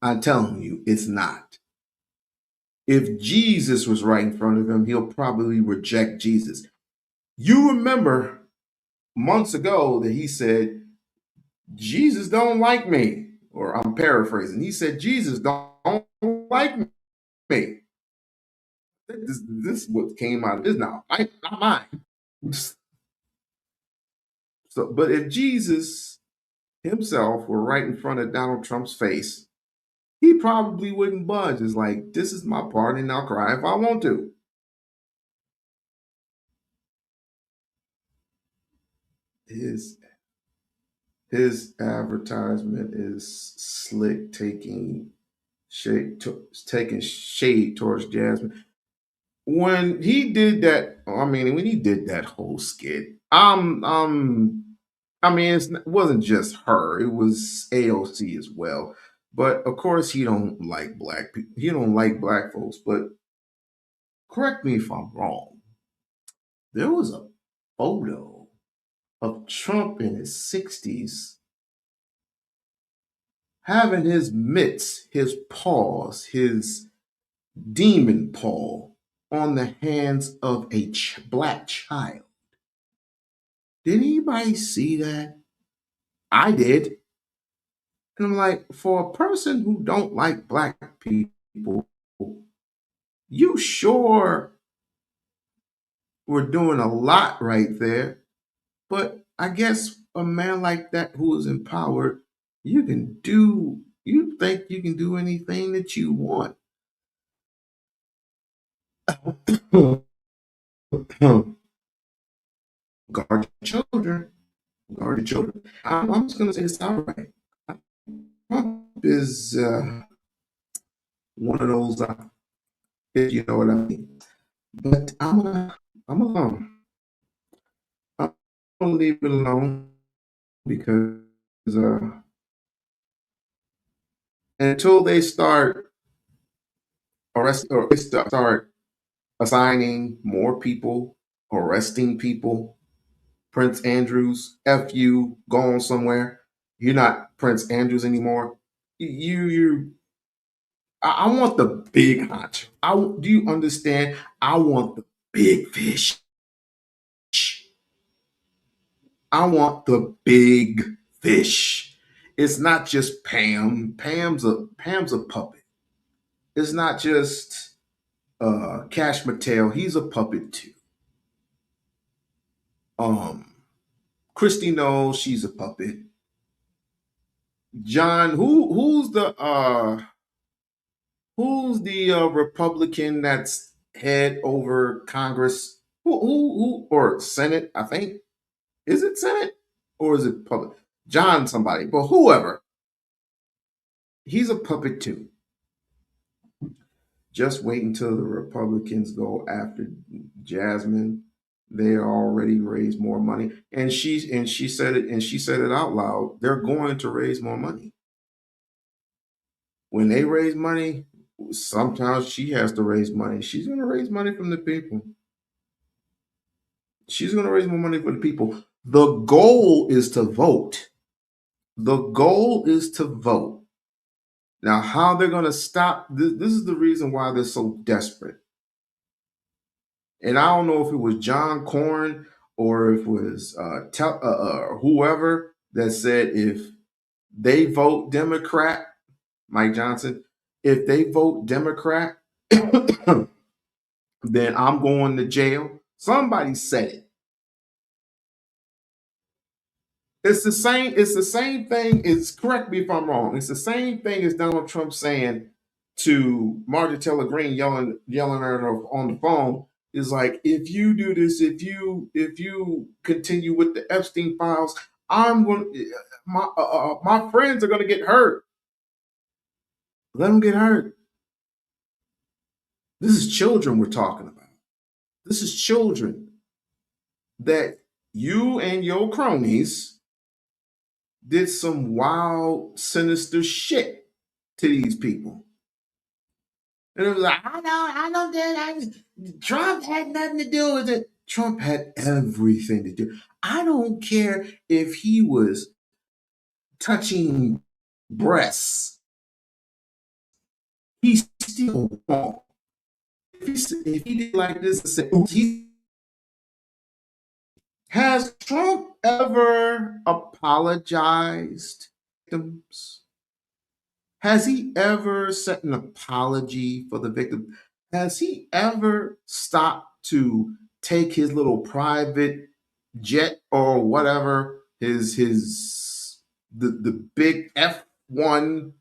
I'm telling you, it's not. If Jesus was right in front of him, he'll probably reject Jesus. You remember months ago that he said, Jesus don't like me. Or I'm paraphrasing. He said, Jesus don't like me. This is what came out of his mouth. Not mine. So, but if Jesus himself were right in front of Donald Trump's face, he probably wouldn't budge. It's like, this is my part and I'll cry if I want to. His advertisement is slick, taking shade towards Jasmine. When he did that, when he did that whole skit, it wasn't just her; it was AOC as well. But of course, he don't like black people. He don't like black folks. But correct me if I'm wrong. There was a photo of Trump in his 60s having his mitts, his paws, his demon paw on the hands of a black child. Did anybody see that? I did. And I'm like, for a person who don't like black people, you sure were doing a lot right there. But I guess a man like that who is empowered, you think you can do anything that you want. Guard your children. Guard your children. I'm just going to say this outright. Trump is one of those, if you know what I mean. But I'm alone. I'm gonna leave it alone because until they start arresting or they start assigning more people, arresting people, Prince Andrews, F you, go on somewhere. You're not Prince Andrews anymore. I want the big hunch. Do you understand? I want the big fish. I want the big fish. It's not just Pam. Pam's a puppet. It's not just Cash Mattel. He's a puppet too. Christy knows she's a puppet. John, who's the Republican that's head over Congress? Who or Senate? I think. Is it Senate or is it public? John somebody, but whoever. He's a puppet too. Just wait until the Republicans go after Jasmine. They already raised more money. And she said it out loud. They're going to raise more money. When they raise money, sometimes she has to raise money. She's going to raise money from the people. She's going to raise more money for the people. The goal is to vote. The goal is to vote. Now, how they're going to stop this is the reason why they're so desperate. And I don't know if it was John Corn or if it was whoever that said if they vote Democrat, Mike Johnson, if they vote Democrat, then I'm going to jail. Somebody said it. It's the same thing. It's correct me if I'm wrong. It's the same thing as Donald Trump saying to Marjorie Taylor Greene, yelling at her on the phone, is like, if you do this, if you continue with the Epstein files, my friends are going to get hurt. Let them get hurt. This is children we're talking about. This is children that you and your cronies did some wild, sinister shit to these people. And it was like, I don't, Trump had nothing to do with it. Trump had everything to do. I don't care if he was touching breasts. He's still wrong. If he did like this and said, has Trump ever apologized to victims? Has he ever sent an apology for the victim? Has he ever stopped to take his little private jet or whatever, the big F1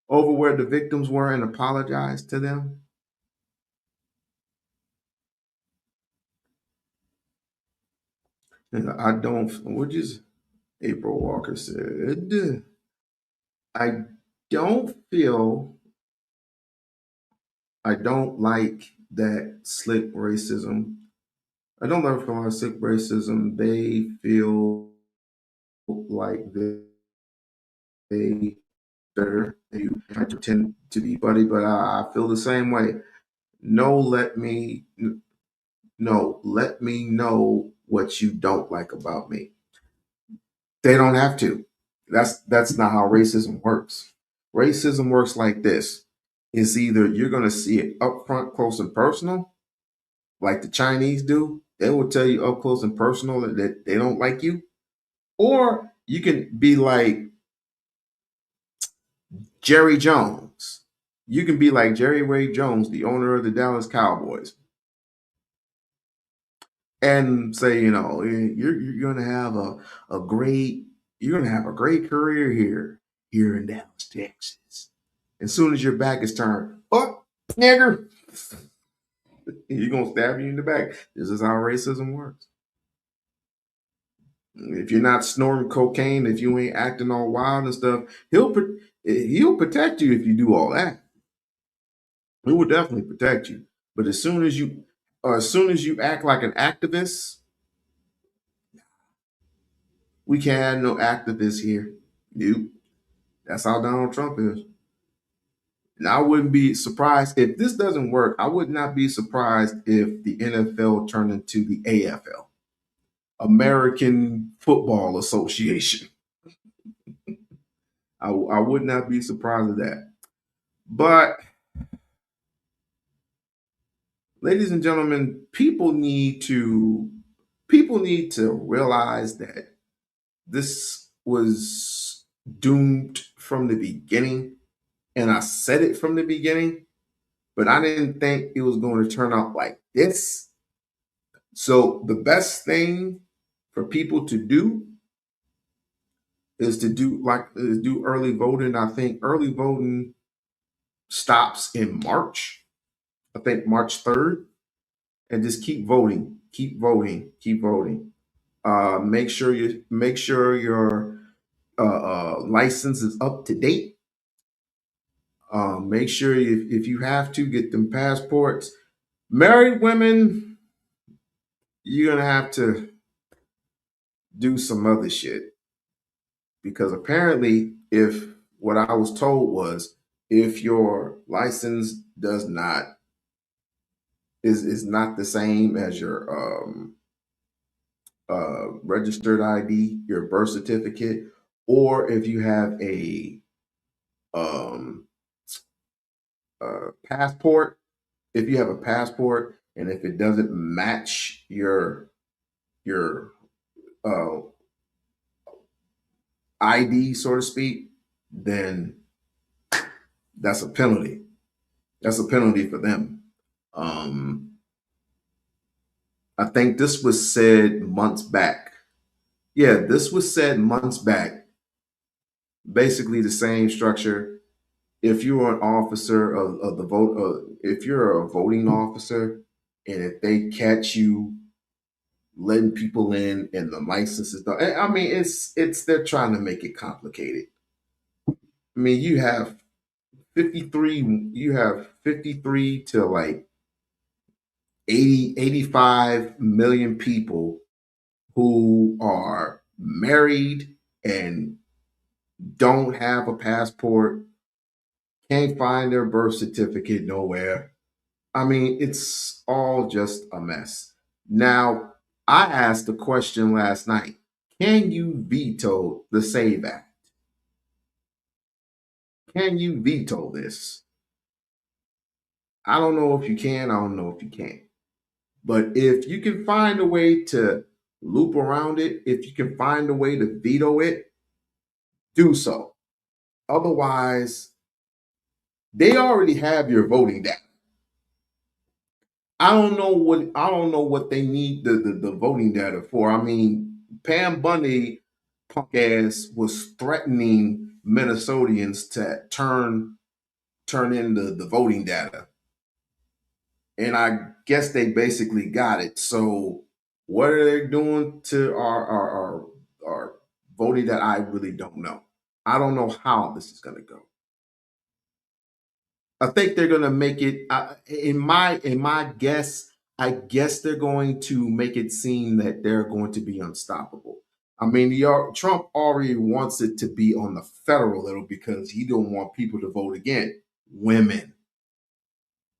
over where the victims were and apologize to them? And I don't, what is April Walker said, I don't feel, I don't like that slick racism. I don't like for slick racism. They feel like they better. They pretend to be buddy, but I feel the same way. No, let me know what you don't like about me. They don't have to. That's not how racism works. Racism works like this. It's either you're going to see it up front, close and personal, like the Chinese do. They will tell you up close and personal that they don't like you. Or you can be like Jerry Jones. You can be like Jerry Ray Jones, the owner of the Dallas Cowboys, and say, you're gonna have a great career here in Dallas, Texas. As soon as your back is turned, oh, nigger, you're gonna stab you in the back. This is how racism works. If you're not snorting cocaine, if you ain't acting all wild and stuff, he'll protect you if you do all that. He will definitely protect you. But as soon as you act like an activist, we can't have no activists here. Nope. That's how Donald Trump is. And I wouldn't be surprised if this doesn't work. I would not be surprised if the NFL turned into the AFL, American Football Association. I would not be surprised at that. But, ladies and gentlemen, people need to realize that this was doomed from the beginning. And I said it from the beginning, but I didn't think it was going to turn out like this. So the best thing for people to do is to do early voting. I think early voting stops in March. I think March 3rd. And just keep voting, keep voting, keep voting. Make sure your license is up to date. Make sure if you have to get them passports. Married women, you're gonna have to do some other shit because apparently, if what I was told was if your license does not is not the same as your registered ID, your birth certificate, or if you have a um, passport, if you have a passport and if it doesn't match your uh, ID, so to speak, then that's a penalty. That's a penalty for them. I think this was said months back. Yeah, this was said months back. Basically, the same structure. If you're an officer of the vote, if you're a voting officer, and if they catch you letting people in and the license is done, I mean, it's they're trying to make it complicated. I mean, you have 53, you have 53 to like 80, 85 million people who are married and don't have a passport, can't find their birth certificate nowhere. I mean, it's all just a mess. Now, I asked the question last night, can you veto the SAVE Act? Can you veto this? I don't know if you can. I don't know if you can't. But if you can find a way to loop around it, if you can find a way to veto it, do so. Otherwise, they already have your voting data. I don't know what they need the voting data for. I mean, Pam Bundy punk ass was threatening Minnesotans to turn in the voting data. And I guess they basically got it. So what are they doing to our voting that I really don't know. I don't know how this is gonna go. I think they're gonna make it. In my guess, I guess they're going to make it seem that they're going to be unstoppable. I mean, Trump already wants it to be on the federal level because he don't want people to vote again. Women,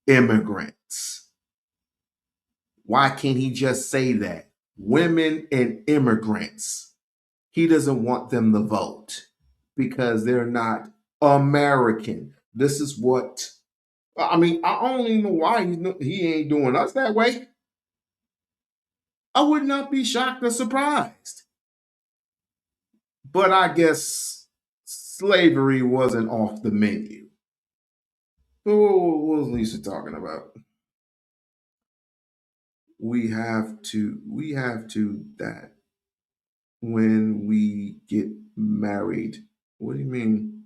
immigrants. Why can't he just say that? Women and immigrants. He doesn't want them to vote because they're not American. This is what I mean. I only know why he ain't doing us that way. I would not be shocked or surprised. But I guess slavery wasn't off the menu. So what was Lisa talking about? We have to that when we get married. What do you mean?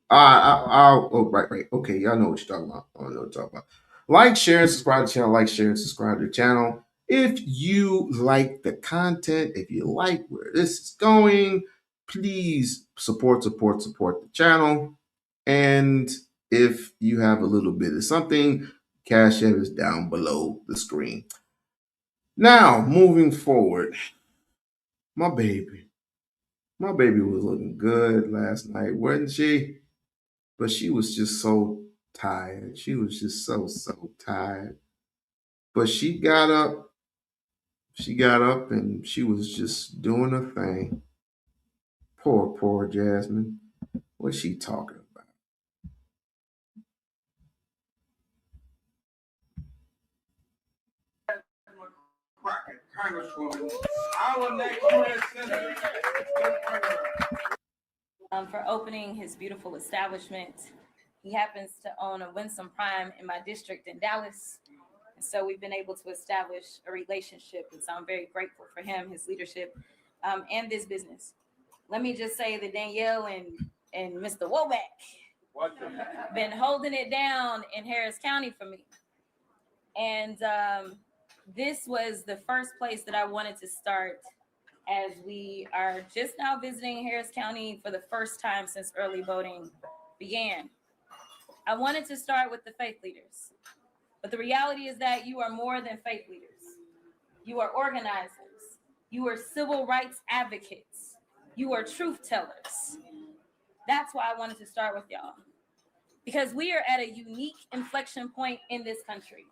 Oh, right. Okay, y'all know what you're talking about. I know what you're talking about. Like, share, and subscribe to the channel. Like, share, and subscribe to the channel. If you like the content, if you like where this is going, please support the channel. And if you have a little bit of something, Cash App is down below the screen. Now, moving forward, my baby. My baby was looking good last night, wasn't she? But she was just so tired. She was just so tired. But she got up and she was just doing her thing. Poor Jasmine. What's she talking about? Congresswoman, our next U.S. Senator. For opening his beautiful establishment. He happens to own a Winsome Prime in my district in Dallas. And so we've been able to establish a relationship. And so I'm very grateful for him, his leadership, and this business. Let me just say that Danielle and Mr. Woback been holding it down in Harris County for me. And this was the first place that I wanted to start as we are just now visiting Harris County for the first time since early voting began. I wanted to start with the faith leaders, but the reality is that you are more than faith leaders. You are organizers. You are civil rights advocates. You are truth tellers. That's why I wanted to start with y'all, because we are at a unique inflection point in this country.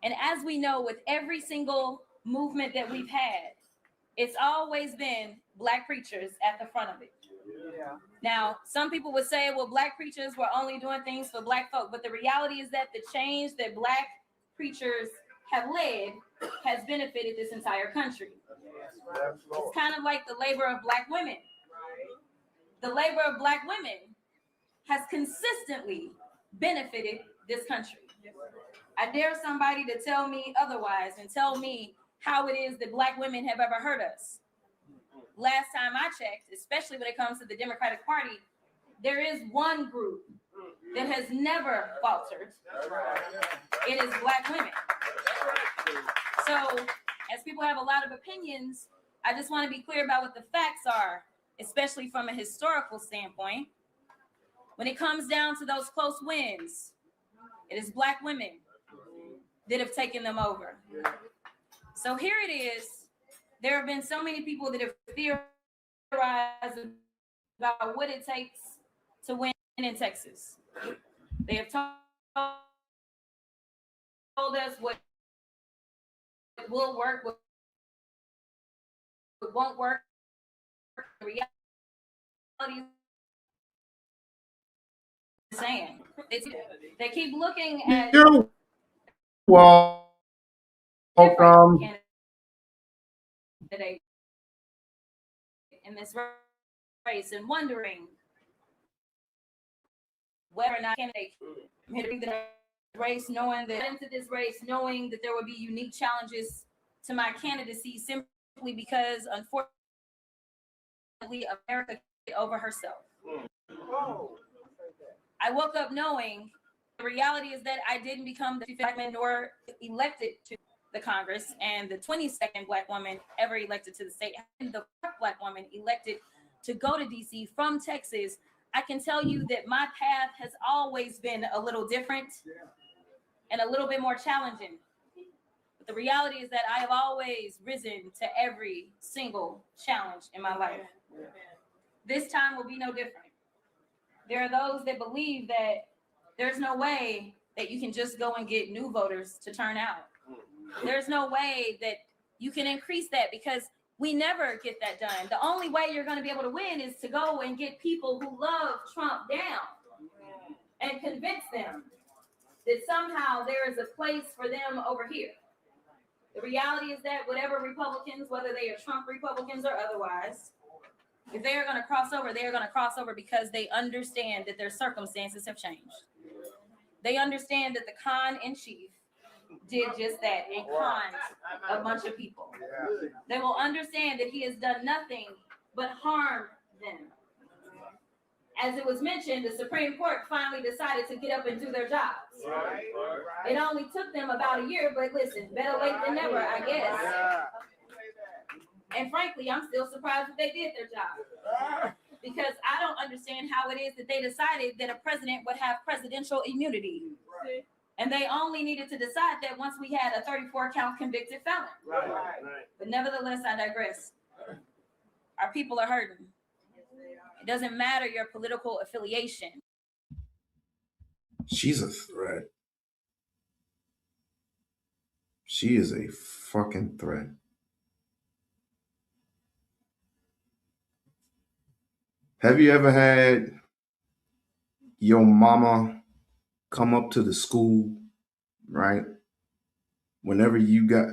And as we know, with every single movement that we've had, it's always been Black preachers at the front of it. Yeah. Now, some people would say, well, Black preachers were only doing things for Black folk. But the reality is that the change that Black preachers have led has benefited this entire country. It's kind of like the labor of Black women. The labor of Black women has consistently benefited this country. I dare somebody to tell me otherwise and tell me how it is that Black women have ever hurt us. Last time I checked, especially when it comes to the Democratic Party, there is one group that has never faltered. It is Black women. So, as people have a lot of opinions, I just want to be clear about what the facts are, especially from a historical standpoint. When it comes down to those close wins, it is Black women that have taken them over. So here it is. There have been so many people that have theorized about what it takes to win in Texas. They have told us what will work, what won't work. The reality is saying they keep looking at You're welcome. candidate in this race and wondering whether or not candidate hitting the race, knowing that into this race, knowing that there would be unique challenges to my candidacy simply because, unfortunately, America get over herself. I woke up knowing the reality is that I didn't become the Black man nor elected to the Congress, and the 22nd Black woman ever elected to the state, and the Black woman elected to go to DC from Texas. I can tell you that my path has always been a little different and a little bit more challenging. But the reality is that I have always risen to every single challenge in my life. This time will be no different. There are those that believe that there's no way that you can just go and get new voters to turn out. There's no way that you can increase that because we never get that done. The only way you're going to be able to win is to go and get people who love Trump down and convince them that somehow there is a place for them over here. The reality is that whatever Republicans, whether they are Trump Republicans or otherwise, if they are going to cross over, they are going to cross over because they understand that their circumstances have changed. They understand that the con in chief did just that and conned a bunch of people. They will understand that he has done nothing but harm them. As it was mentioned, the Supreme Court finally decided to get up and do their jobs. It only took them about a year, but listen, better late than never, I guess. And frankly, I'm still surprised that they did their job. Because I don't understand how it is that they decided that a president would have presidential immunity. And they only needed to decide that once we had a 34-count convicted felon. But nevertheless, I digress. Our people are hurting. It doesn't matter your political affiliation. She's a threat. She is a fucking threat. Have you ever had your mama come up to the school, right? Whenever you got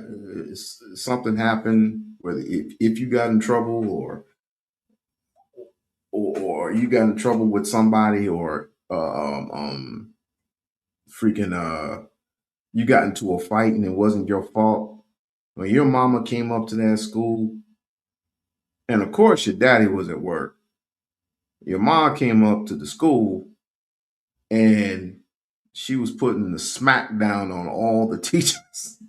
something happened, whether if you got in trouble or you got in trouble with somebody or you got into a fight and it wasn't your fault. When your mama came up to that school, and of course your daddy was at work, your mom came up to the school and she was putting the smack down on all the teachers.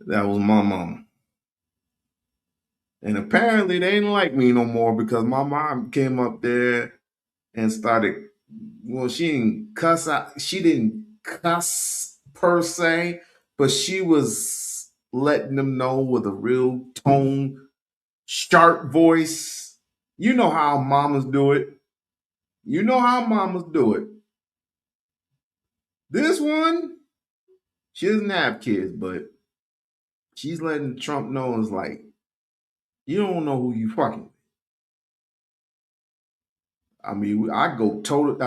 That was my mama. And apparently they didn't like me no more because my mom came up there and started, well, she didn't cuss out. She didn't cuss per se, but she was letting them know with a real tone, sharp voice. You know how mamas do it. You know how mamas do it. This one, she doesn't have kids, but she's letting Trump know it's like, you don't know who you fucking with. I mean, I can go toe to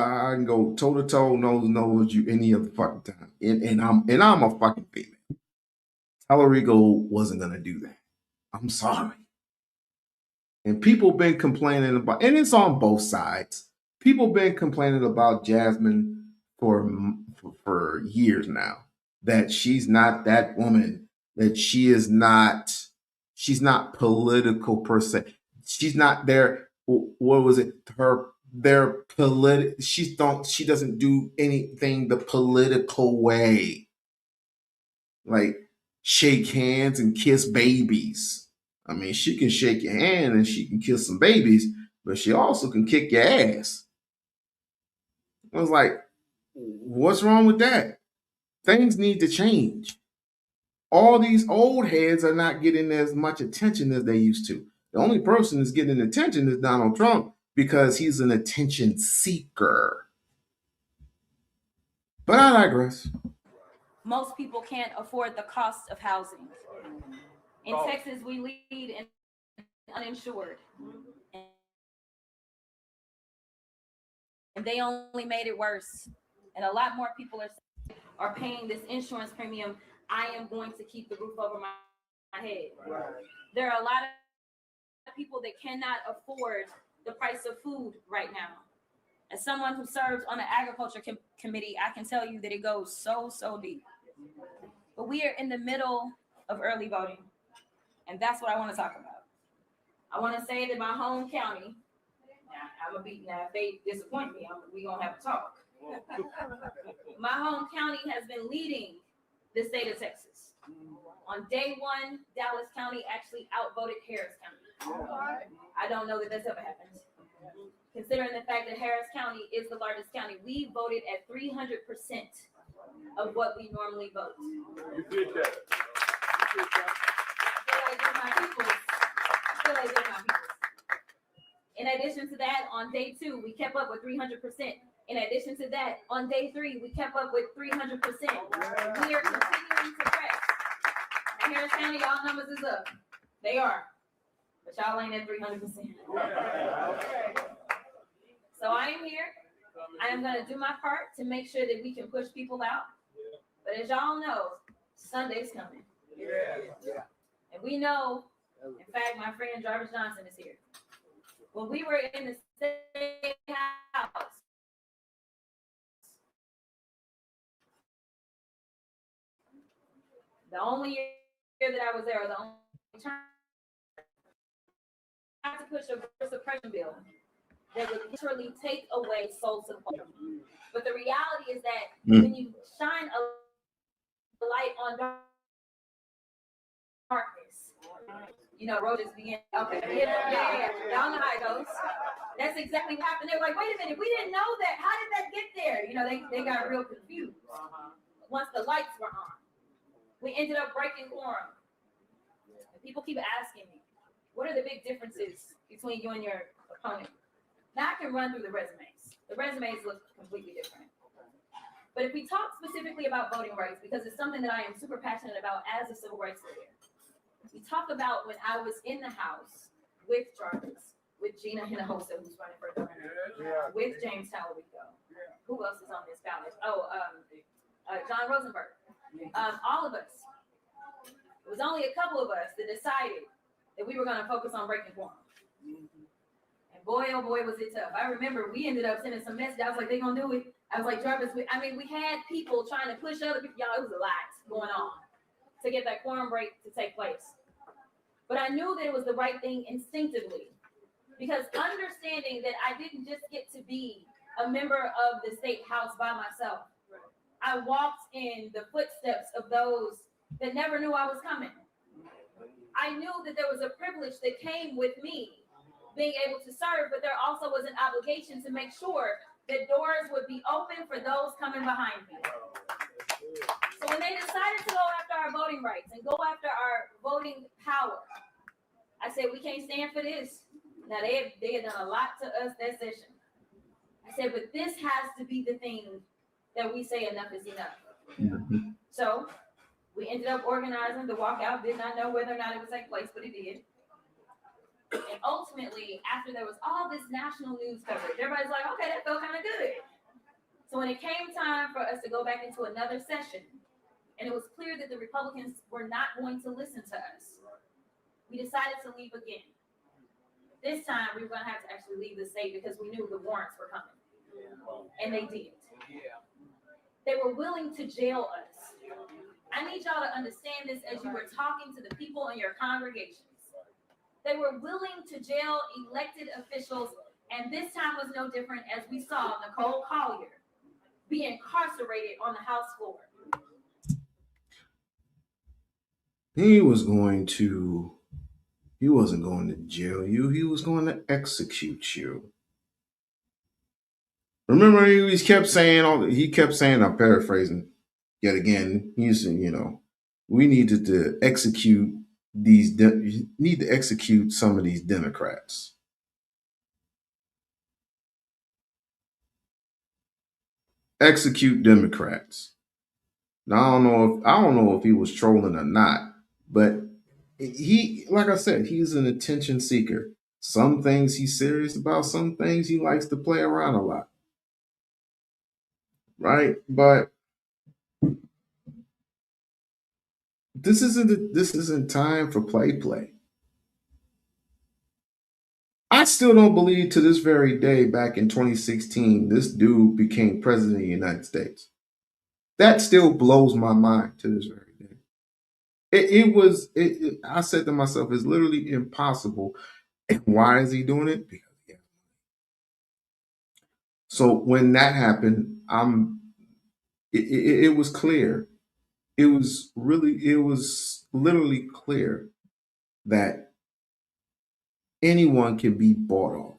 toe, nose to nose with you any other fucking time. And I'm a fucking female. Talarico wasn't gonna do that. I'm sorry. And people been complaining about, and it's on both sides. People been complaining about Jasmine for years now, that she's not that woman, that she's not political per se. She's not there. What was it? She doesn't do anything the political way. Like shake hands and kiss babies. I mean, she can shake your hand and she can kiss some babies, but she also can kick your ass. I was like, what's wrong with that? Things need to change. All these old heads are not getting as much attention as they used to. The only person that's getting attention is Donald Trump because he's an attention seeker. But I digress. Most people can't afford the cost of housing. In Texas, we lead in uninsured. And they only made it worse. And a lot more people are paying this insurance premium. I am going to keep the roof over my head. There are a lot of people that cannot afford the price of food right now. As someone who served on the agriculture committee, I can tell you that it goes so deep. But we are in the middle of early voting, and that's what I want to talk about. I want to say that my home county, now if they disappoint me, we gonna have to talk. My home county has been leading the state of Texas. On day one, Dallas County actually outvoted Harris County. I don't know that that's ever happened. Considering the fact that Harris County is the largest county, we voted at 300% of what we normally vote. You did that. In addition to that, on day two, we kept up with 300%. In addition to that, on day three, we kept up with 300%. We are continuing to press. And Harris County, y'all numbers is up. They are. But y'all ain't at 300%. So I am here. I am going to do my part to make sure that we can push people out. But as y'all know, Sunday's coming. And we know, in fact, my friend Jarvis Johnson is here. When we were in the state house, the only year that I was there, or the only time, I had to push a suppression bill that would literally take away soul support. But the reality is that when you shine a light on darkness, road is being okay. Yeah. Y'all know how it goes. That's exactly what happened. They were like, wait a minute, we didn't know that. How did that get there? They got real confused once the lights were on. We ended up breaking quorum. And people keep asking me, what are the big differences between you and your opponent? Now I can run through the resumes. The resumes look completely different. But if we talk specifically about voting rights, because it's something that I am super passionate about as a civil rights lawyer, we talk about when I was in the House with Jarvis, with Gina Hinojosa, who's running for governor, with James Talarico. Who else is on this ballot? John Rosenberg. All of us. It was only a couple of us that decided that we were going to focus on breaking quorum. And boy, oh boy, was it tough. I remember we ended up sending some messages. I was like, they gonna do it. I was like, Jarvis, we had people trying to push other people. Y'all, it was a lot going on to get that quorum break to take place. But I knew that it was the right thing instinctively, because understanding that I didn't just get to be a member of the state house by myself. I walked in the footsteps of those that never knew I was coming. I knew that there was a privilege that came with me being able to serve, but there also was an obligation to make sure that doors would be open for those coming behind me. So when they decided to go after our voting rights and go after our voting power, I said, we can't stand for this. Now, they had done a lot to us that session. I said, but this has to be the thing that we say enough is enough. Mm-hmm. So we ended up organizing the walkout. Did not know whether or not it would take place, but it did. And ultimately, after there was all this national news coverage, everybody's like, okay, that felt kind of good. So when it came time for us to go back into another session, and it was clear that the Republicans were not going to listen to us, we decided to leave again. This time, we were going to have to actually leave the state because we knew the warrants were coming. And they did. They were willing to jail us. I need y'all to understand this as you were talking to the people in your congregations. They were willing to jail elected officials, and this time was no different, as we saw Nicole Collier be incarcerated on the House floor. He was going to He wasn't going to jail you. He was going to execute you. Remember, he kept saying, he kept saying, I'm paraphrasing yet again, he said, we needed to execute need to execute some of these Democrats. Execute Democrats. Now I don't know if he was trolling or not, but he, like I said, he's an attention seeker. Some things he's serious about, some things he likes to play around a lot. Right? But this isn't time for play. I still don't believe to this very day, back in 2016, this dude became president of the United States. That still blows my mind to this very day. I said to myself, it's literally impossible. And why is he doing it? Because, yeah. So when that happened, it was clear. It was literally clear that anyone can be bought off.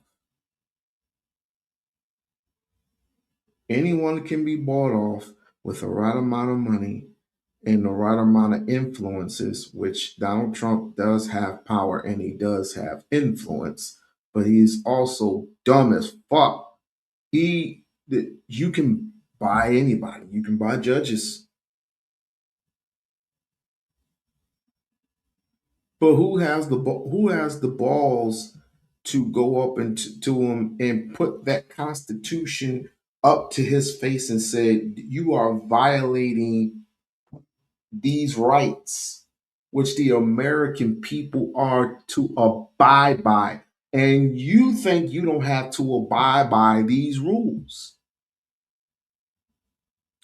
Anyone can be bought off with the right amount of money and the right amount of influences, which Donald Trump does have power and he does have influence, but he's also dumb as fuck. You can buy anybody. You can buy judges. But who has the balls to go up to him and put that Constitution up to his face and say, you are violating these rights, which the American people are to abide by. And you think you don't have to abide by these rules.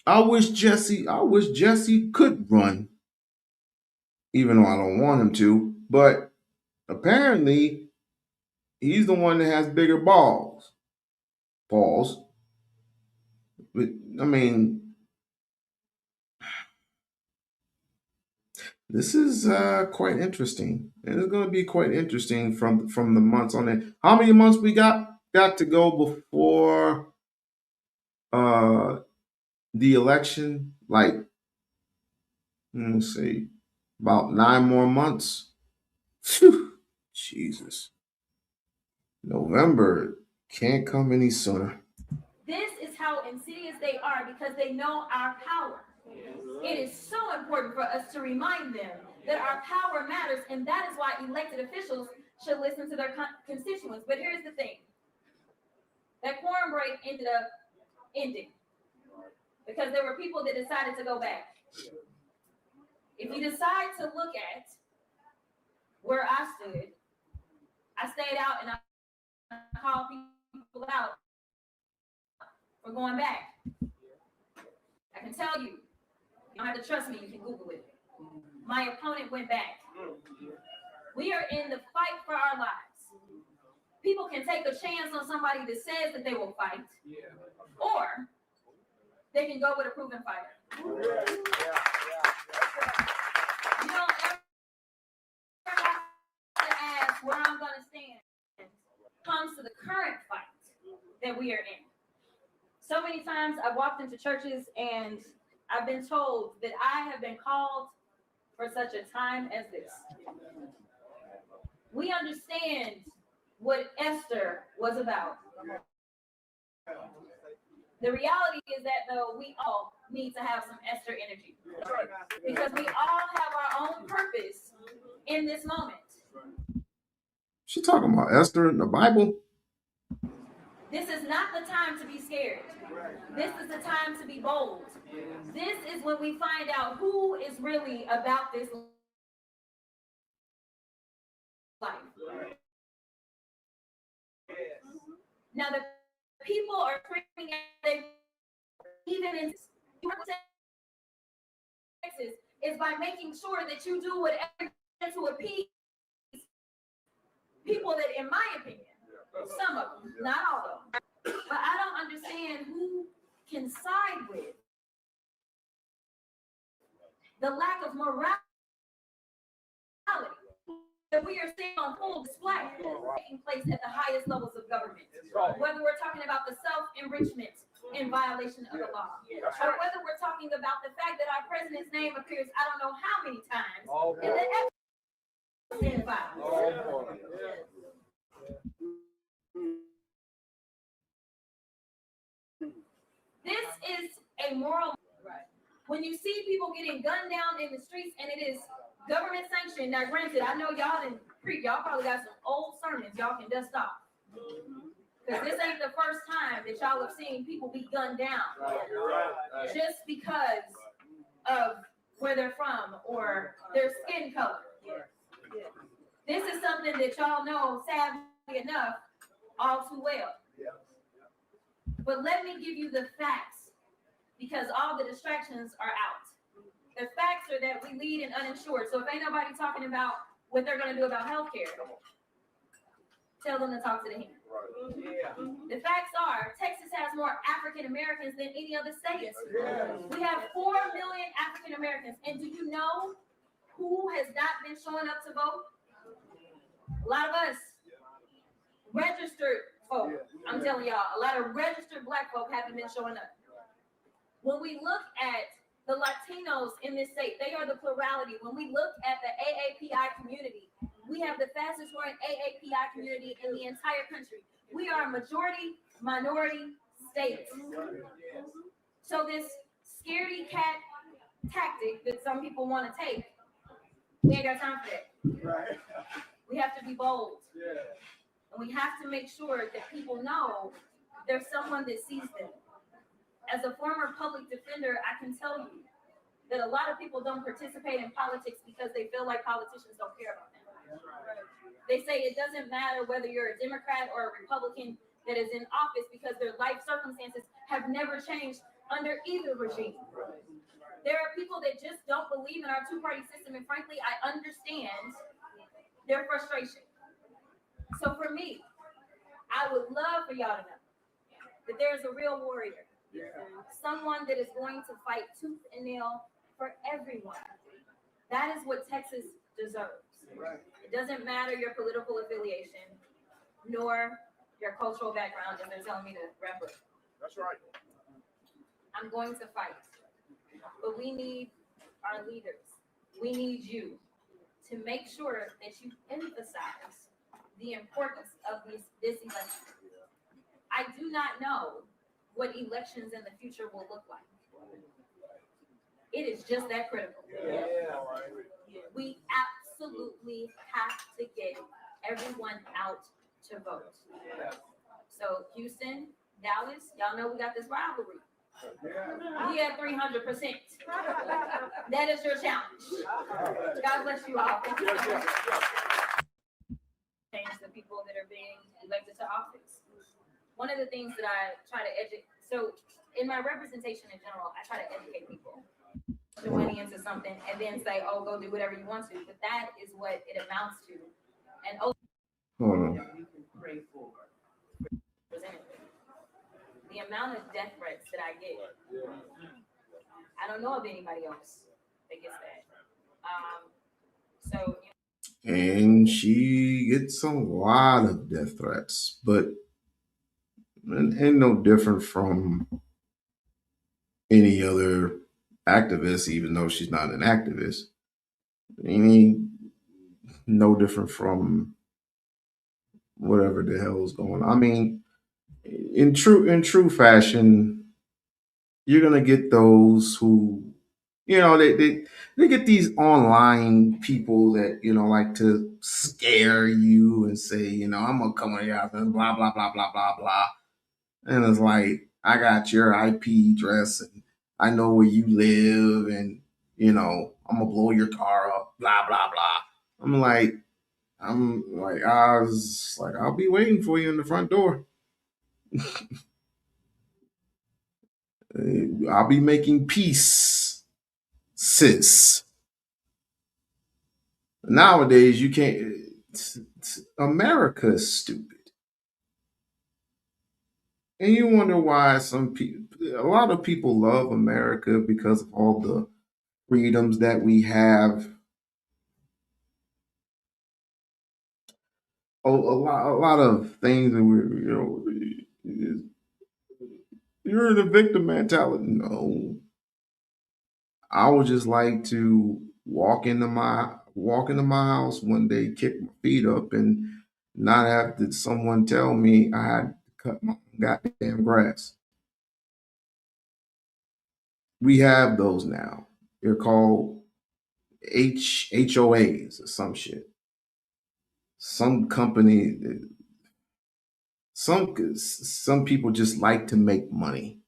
I wish Jesse could run, even though I don't want him to, but apparently he's the one that has bigger balls. Balls. But, I mean, this is quite interesting. And it's going to be quite interesting from the months on it. How many months we got to go before the election? Like, let's see, about 9 more months. Phew, Jesus. November can't come any sooner. This is how insidious they are because they know our power. It is so important for us to remind them that our power matters, and that is why elected officials should listen to their constituents. But here's the thing. That quorum break ended up ending because there were people that decided to go back. If you decide to look at where I stood, I stayed out and I called people out for going back. I can tell you, you don't have to trust me, you can Google it. My opponent went back. We are in the fight for our lives. People can take a chance on somebody that says that they will fight, or they can go with a proven fighter. You don't ever have to ask where I'm going to stand when it comes to the current fight that we are in. So many times I've walked into churches and I've been told that I have been called for such a time as this. We understand what Esther was about. The reality is that, though, we all need to have some Esther energy because we all have our own purpose in this moment. She talking about Esther in the Bible? This is not the time to be scared. This is the time to be bold. This is when we find out who is really about this life. Now, the people are screaming at them, even in Texas, is by making sure that you do whatever to appease people that, in my opinion, some of them, not all of them, but I don't understand who can side with the lack of morality that we are seeing on full display taking place at the highest levels of government. Whether we're talking about the self-enrichment in violation of the law, or whether we're talking about the fact that our president's name appears I don't know how many times in the evidence file. This is a moral. When you see people getting gunned down in the streets and it is government sanctioned. Now, granted, I know y'all didn't preach. Y'all probably got some old sermons y'all can dust off. Because this ain't the first time that y'all have seen people be gunned down just because of where they're from or their skin color. This is something that y'all know, sadly enough, all too well. But let me give you the facts, because all the distractions are out. The facts are that we lead in uninsured. So if ain't nobody talking about what they're going to do about healthcare, tell them to talk to the hand. The facts are Texas has more African Americans than any other state. We have 4 million African Americans. And do you know who has not been showing up to vote? A lot of us, registered folk. I'm telling y'all, a lot of registered Black folk haven't been showing up. When we look at the Latinos in this state, they are the plurality. When we look at the AAPI community, we have the fastest growing AAPI community in the entire country. We are a majority minority state. So this scaredy cat tactic that some people want to take, we ain't got time for that. We have to be bold. And we have to make sure that people know there's someone that sees them. As a former public defender, I can tell you that a lot of people don't participate in politics because they feel like politicians don't care about them. They say it doesn't matter whether you're a Democrat or a Republican that is in office because their life circumstances have never changed under either regime. There are people that just don't believe in our two-party system, and frankly, I understand their frustration. So for me, I would love for y'all to know that there's a real warrior. Someone that is going to fight tooth and nail for everyone. That is what Texas deserves. It doesn't matter your political affiliation, nor your cultural background, if they're telling me to wrap up. That's right. I'm going to fight. But we need our leaders. We need you to make sure that you emphasize the importance of this election. I do not know what elections in the future will look like. It is just that critical. We absolutely have to get everyone out to vote. So Houston, Dallas, y'all know we got this rivalry. We at 300%. That is your challenge. God bless you all. Thank you so much. Change the people that are being elected to office. One of the things that I try to educate, so in my representation in general, I try to educate people. Put money into something and then say, oh, go do whatever you want to. But that is what it amounts to. And the amount of death threats that I get, I don't know of anybody else that gets that. So. And she gets a lot of death threats, but ain't no different from any other activist, even though she's not an activist. Ain't no different from whatever the hell is going on. I mean, in true fashion, you're gonna get those who, they get these online people that, like to scare you and say, I'm gonna come on your house and blah, blah, blah, blah, blah, blah. And it's like, I got your IP address and I know where you live and, I'm gonna blow your car up, blah, blah, blah. I was like, I'll be waiting for you in the front door. I'll be making peace, sis. Nowadays, you can't. America is stupid, and you wonder why a lot of people love America because of all the freedoms that we have. a lot of things that you're in a victim mentality. No, I would just like to walk into my house one day, kick my feet up, and not have to someone tell me I had to cut my goddamn grass. We have those now. They're called HOAs or some shit. Some company, some people just like to make money.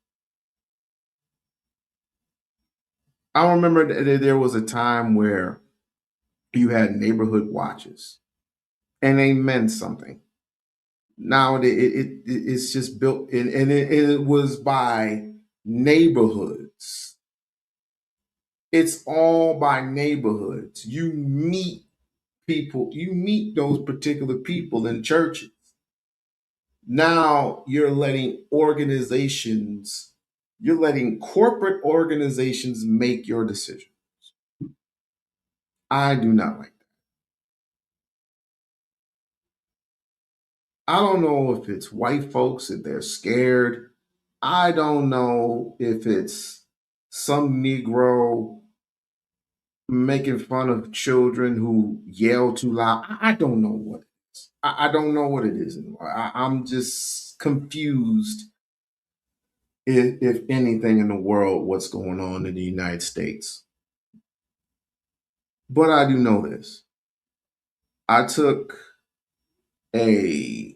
I remember that there was a time where you had neighborhood watches, and they meant something. Now it's just built in, and it was by neighborhoods. It's all by neighborhoods. You meet those particular people in churches. Now you're letting corporate organizations make your decision. I do not like that. I don't know if it's white folks that they're scared. I don't know if it's some Negro making fun of children who yell too loud. I don't know what it is. I don't know what it is anymore. I'm just confused, if anything in the world, what's going on in the United States. But I do know this. I took a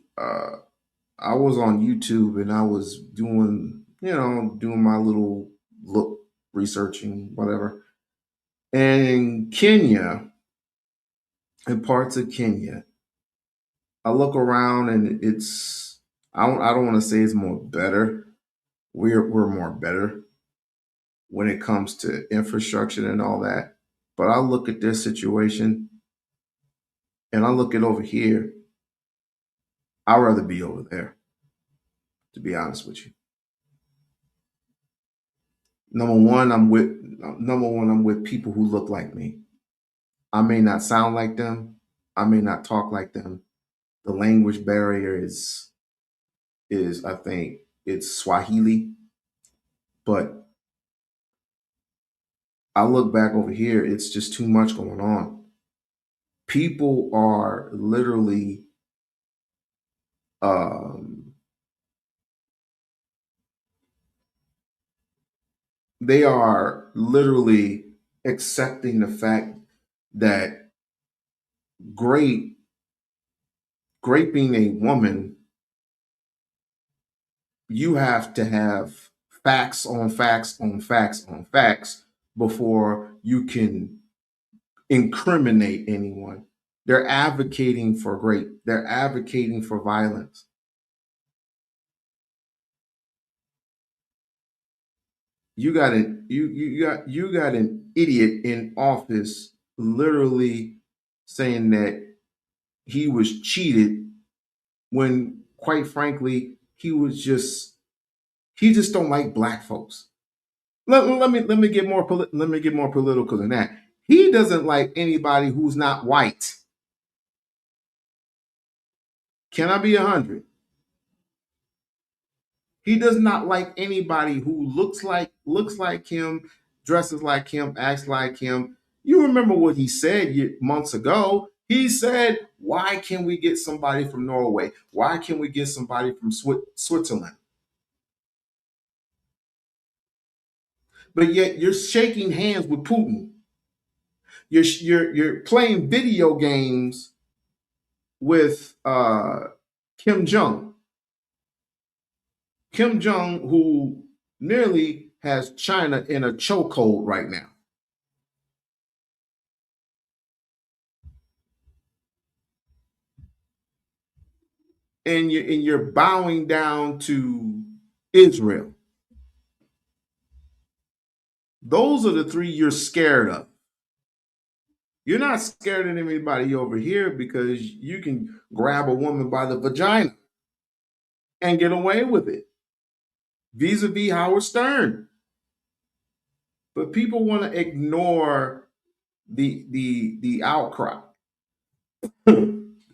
I was on YouTube and I was doing my little look, researching, whatever. And in Kenya, in parts of Kenya, I look around and I don't want to say it's more better. We're more better when it comes to infrastructure and all that. But I look at this situation and I look at over here. I'd rather be over there, to be honest with you. Number one, I'm with people who look like me. I may not sound like them. I may not talk like them. The language barrier is I think it's Swahili, but I look back over here, it's just too much going on. People are literally um they are literally accepting the fact that great great being a woman, you have to have facts on facts on facts on facts before you can incriminate anyone. They're advocating for violence. You got an idiot in office literally saying that he was cheated when quite frankly he just don't like black folks. Let me get more political than that. He doesn't like anybody who's not white. Can I be 100? He does not like anybody who looks like him, dresses like him, acts like him. You remember what he said months ago? He said, "Why can't we get somebody from Norway? Why can't we get somebody from Switzerland?" But yet you're shaking hands with Putin. You're playing video games with Kim Jong. Kim Jong, who nearly has China in a chokehold right now. And you're bowing down to Israel. Those are the three you're scared of. You're not scared of anybody over here because you can grab a woman by the vagina and get away with it, vis-a-vis Howard Stern. But people want to ignore the outcry.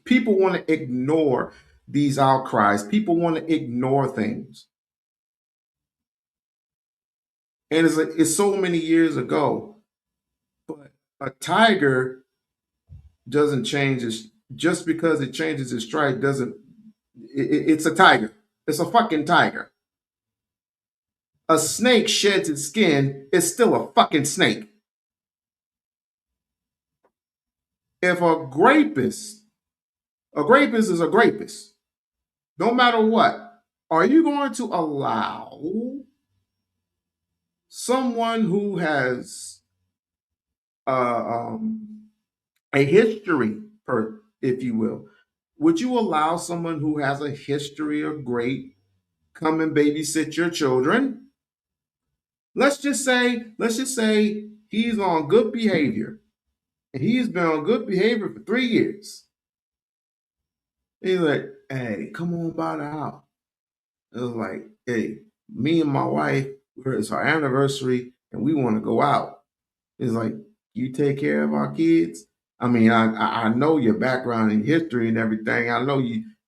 People want to ignore these outcries. People want to ignore things. And it's like, it's so many years ago. But a tiger doesn't change its, just because it changes its stripe doesn't, it's a tiger. It's a fucking tiger. A snake sheds its skin, it's still a fucking snake. If a grapist is a grapist, no matter what, are you going to allow someone who has a history, if you will, would you allow someone who has a history of rape come and babysit your children? Let's just say he's on good behavior. And he's been on good behavior for 3 years. He's like, hey, come on by the house. It was like, hey, me and my wife, it's our anniversary and we want to go out. It's like, you take care of our kids. I mean, I know your background and history and everything. I know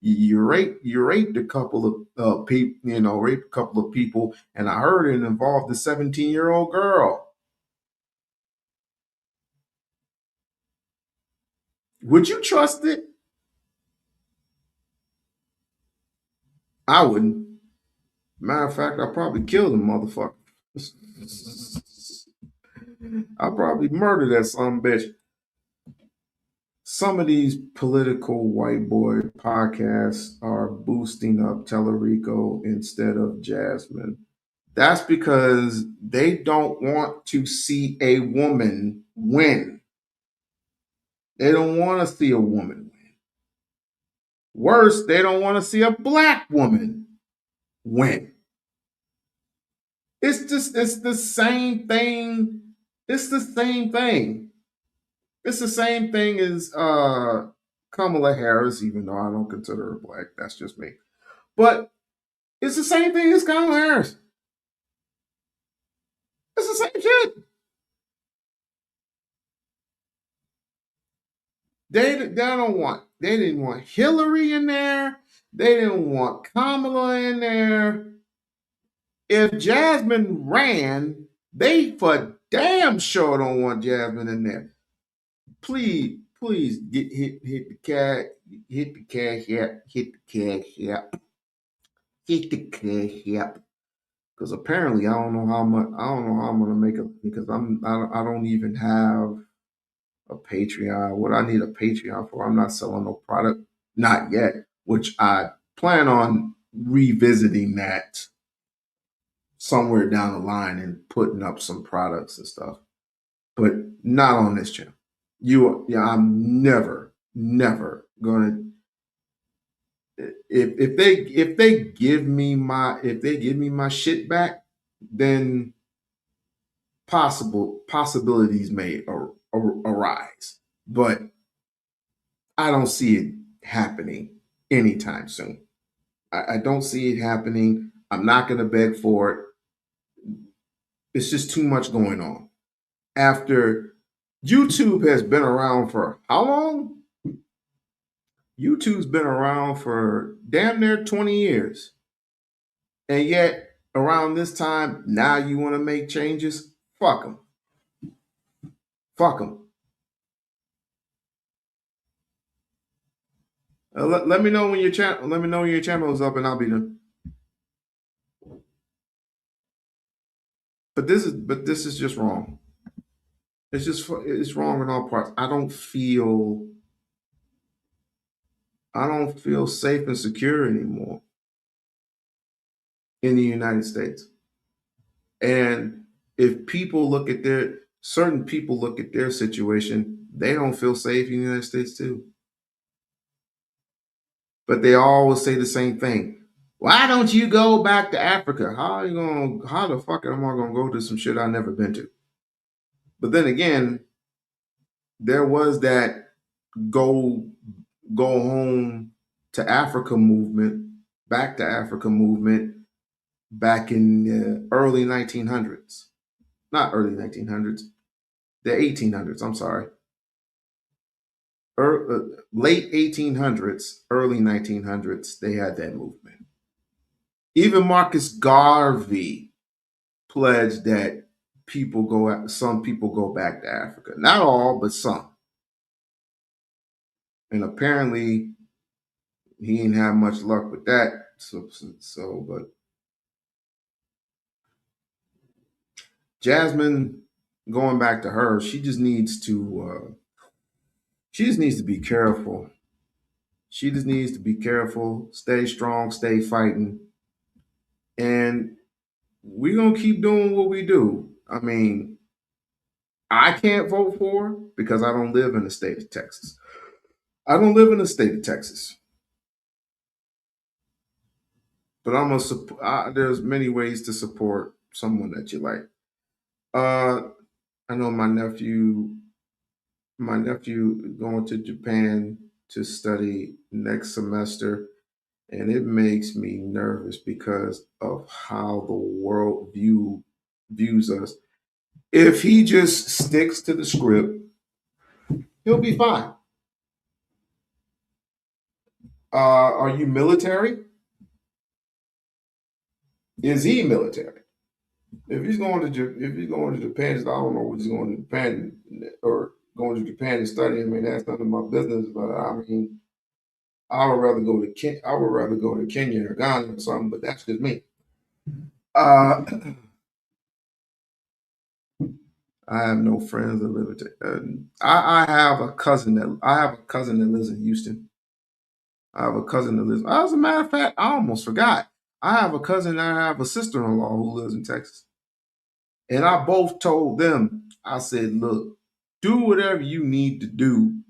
you raped a couple of people, raped a couple of people, and I heard it involved a 17-year-old girl. Would you trust it? I wouldn't. Matter of fact, I'll probably kill the motherfucker. I'll probably murder that son bitch. Some of these political white boy podcasts are boosting up Talarico instead of Jasmine. That's because they don't want to see a woman win. They don't want to see a woman win. Worse, they don't want to see a black woman win. It's the same thing. It's the same thing. It's the same thing as Kamala Harris, even though I don't consider her black. That's just me. But it's the same thing as Kamala Harris. It's the same shit. They didn't want Hillary in there. They didn't want Kamala in there. If Jasmine ran, they for damn sure don't want Jasmine in there. Please hit the cash app. Because apparently I don't know how I'm gonna make it, because I don't even have a Patreon. What I need a Patreon for? I'm not selling no product, not yet. Which I plan on revisiting that somewhere down the line and putting up some products and stuff, but not on this channel. I'm never gonna. If they give me my shit back, then possibilities may arise, but I don't see it happening anytime soon. I don't see it happening. I'm not going to beg for it. It's just too much going on. After YouTube has been around for how long? YouTube's been around for damn near 20 years. And yet, around this time, now you want to make changes? Fuck them. Fuck them. Let me know when your channel. Let me know when your channel is up, and I'll be there. But this is just wrong. It's wrong in all parts. I don't feel safe and secure anymore in the United States. And if certain people look at their situation, they don't feel safe in the United States too. But they always say the same thing. Why don't you go back to Africa? How the fuck am I gonna go to some shit I've never been to? But then again, there was that go home to Africa movement, back to Africa movement back in the early 1900s. Not early 1900s, the 1800s, I'm sorry. late 1800s, early 1900s, they had that movement. Even Marcus Garvey pledged that some people go back to Africa. Not all, but some. And apparently he didn't have much luck with that. But Jasmine, going back to her, she just needs to be careful. She just needs to be careful, stay strong, stay fighting, and we're gonna keep doing what we do. I mean, I can't vote for her because I don't live in the state of Texas. I don't live in the state of Texas, but there's many ways to support someone that you like. I know my nephew going to Japan to study next semester, and it makes me nervous because of how the world views us. If he just sticks to the script, he'll be fine. Are you military? Is he military? If he's going to Japan, I don't know what he's going to Japan or going to Japan to study. I mean, that's none of my business. But I mean, I would rather go to Kenya or Ghana or something. But that's just me. Uh, I have no friends that live in. I have a cousin that lives in Houston. I have a cousin that lives. As a matter of fact, I almost forgot. I have a cousin and I have a sister-in-law who lives in Texas. And I both told them, I said, look, do whatever you need to do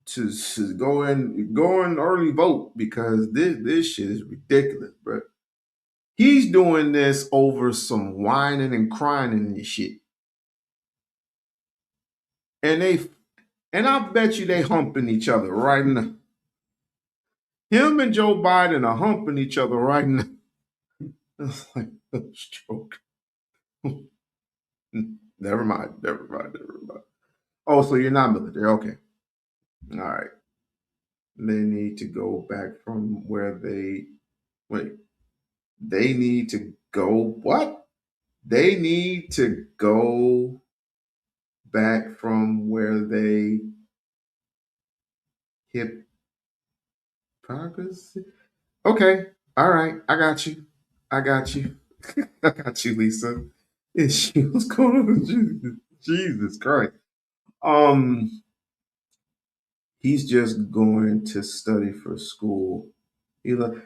to go in early vote because this shit is ridiculous, bro. He's doing this over some whining and crying and shit. And I bet you they humping each other right now. Him and Joe Biden are humping each other right now. It's like a stroke. Never mind. Oh, so you're not military. Okay. All right. They need to go back from where they wait. They need to go what? They need to go back from where they hit progress. Okay. All right. I got you. I got you, Lisa. What's going on with you? Jesus Christ. Um, he's just going to study for school. He loves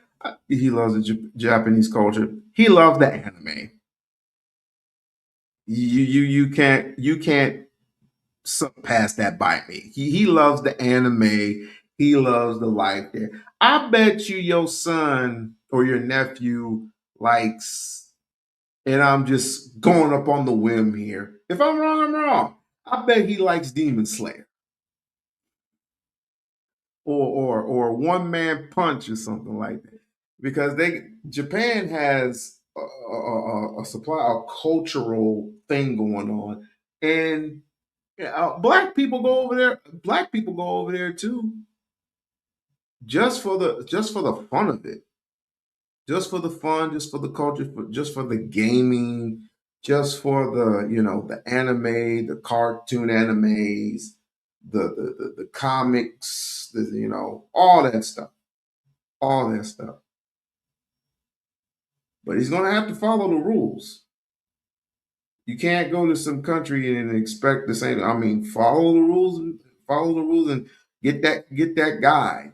the Japanese culture. He loves the anime. You can't pass that by me. He loves the anime. He loves the life there. I bet you your son or your nephew likes, and I'm just going up on the whim here. If I'm wrong, I'm wrong. I bet he likes Demon Slayer or One Man Punch or something like that, because Japan has a cultural thing going on, and black people go over there. Black people go over there too, just for the fun of it, just for the fun, just for the culture, just for the gaming, just for the anime, the cartoon animes, the comics, all that stuff. But he's gonna have to follow the rules. You can't go to some country and expect the same. I mean, follow the rules, and get that guide.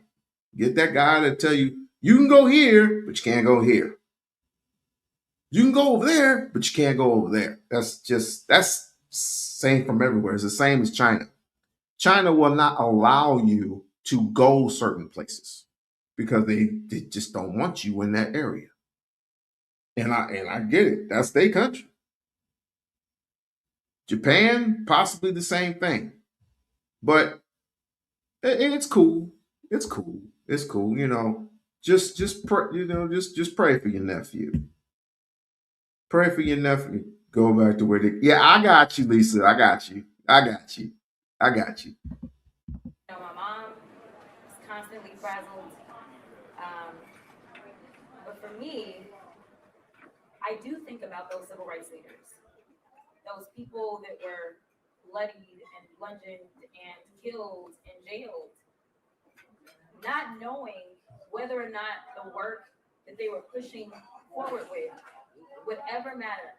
Get that guy to tell you can go here, but you can't go here. You can go over there, but you can't go over there. That's same from everywhere. It's the same as China. China will not allow you to go certain places because they just don't want you in that area. And I get it. That's their country. Japan, possibly the same thing. But it's cool. It's cool. It's cool. Just pray, just pray for your nephew. Pray for your nephew. Go back to where they. Yeah, I got you, Lisa. I got you. I got you. I got you. My mom frazzled. But for me, I do think about those civil rights leaders, those people that were bloodied and bludgeoned and killed and jailed, not knowing whether or not the work that they were pushing forward with would ever matter.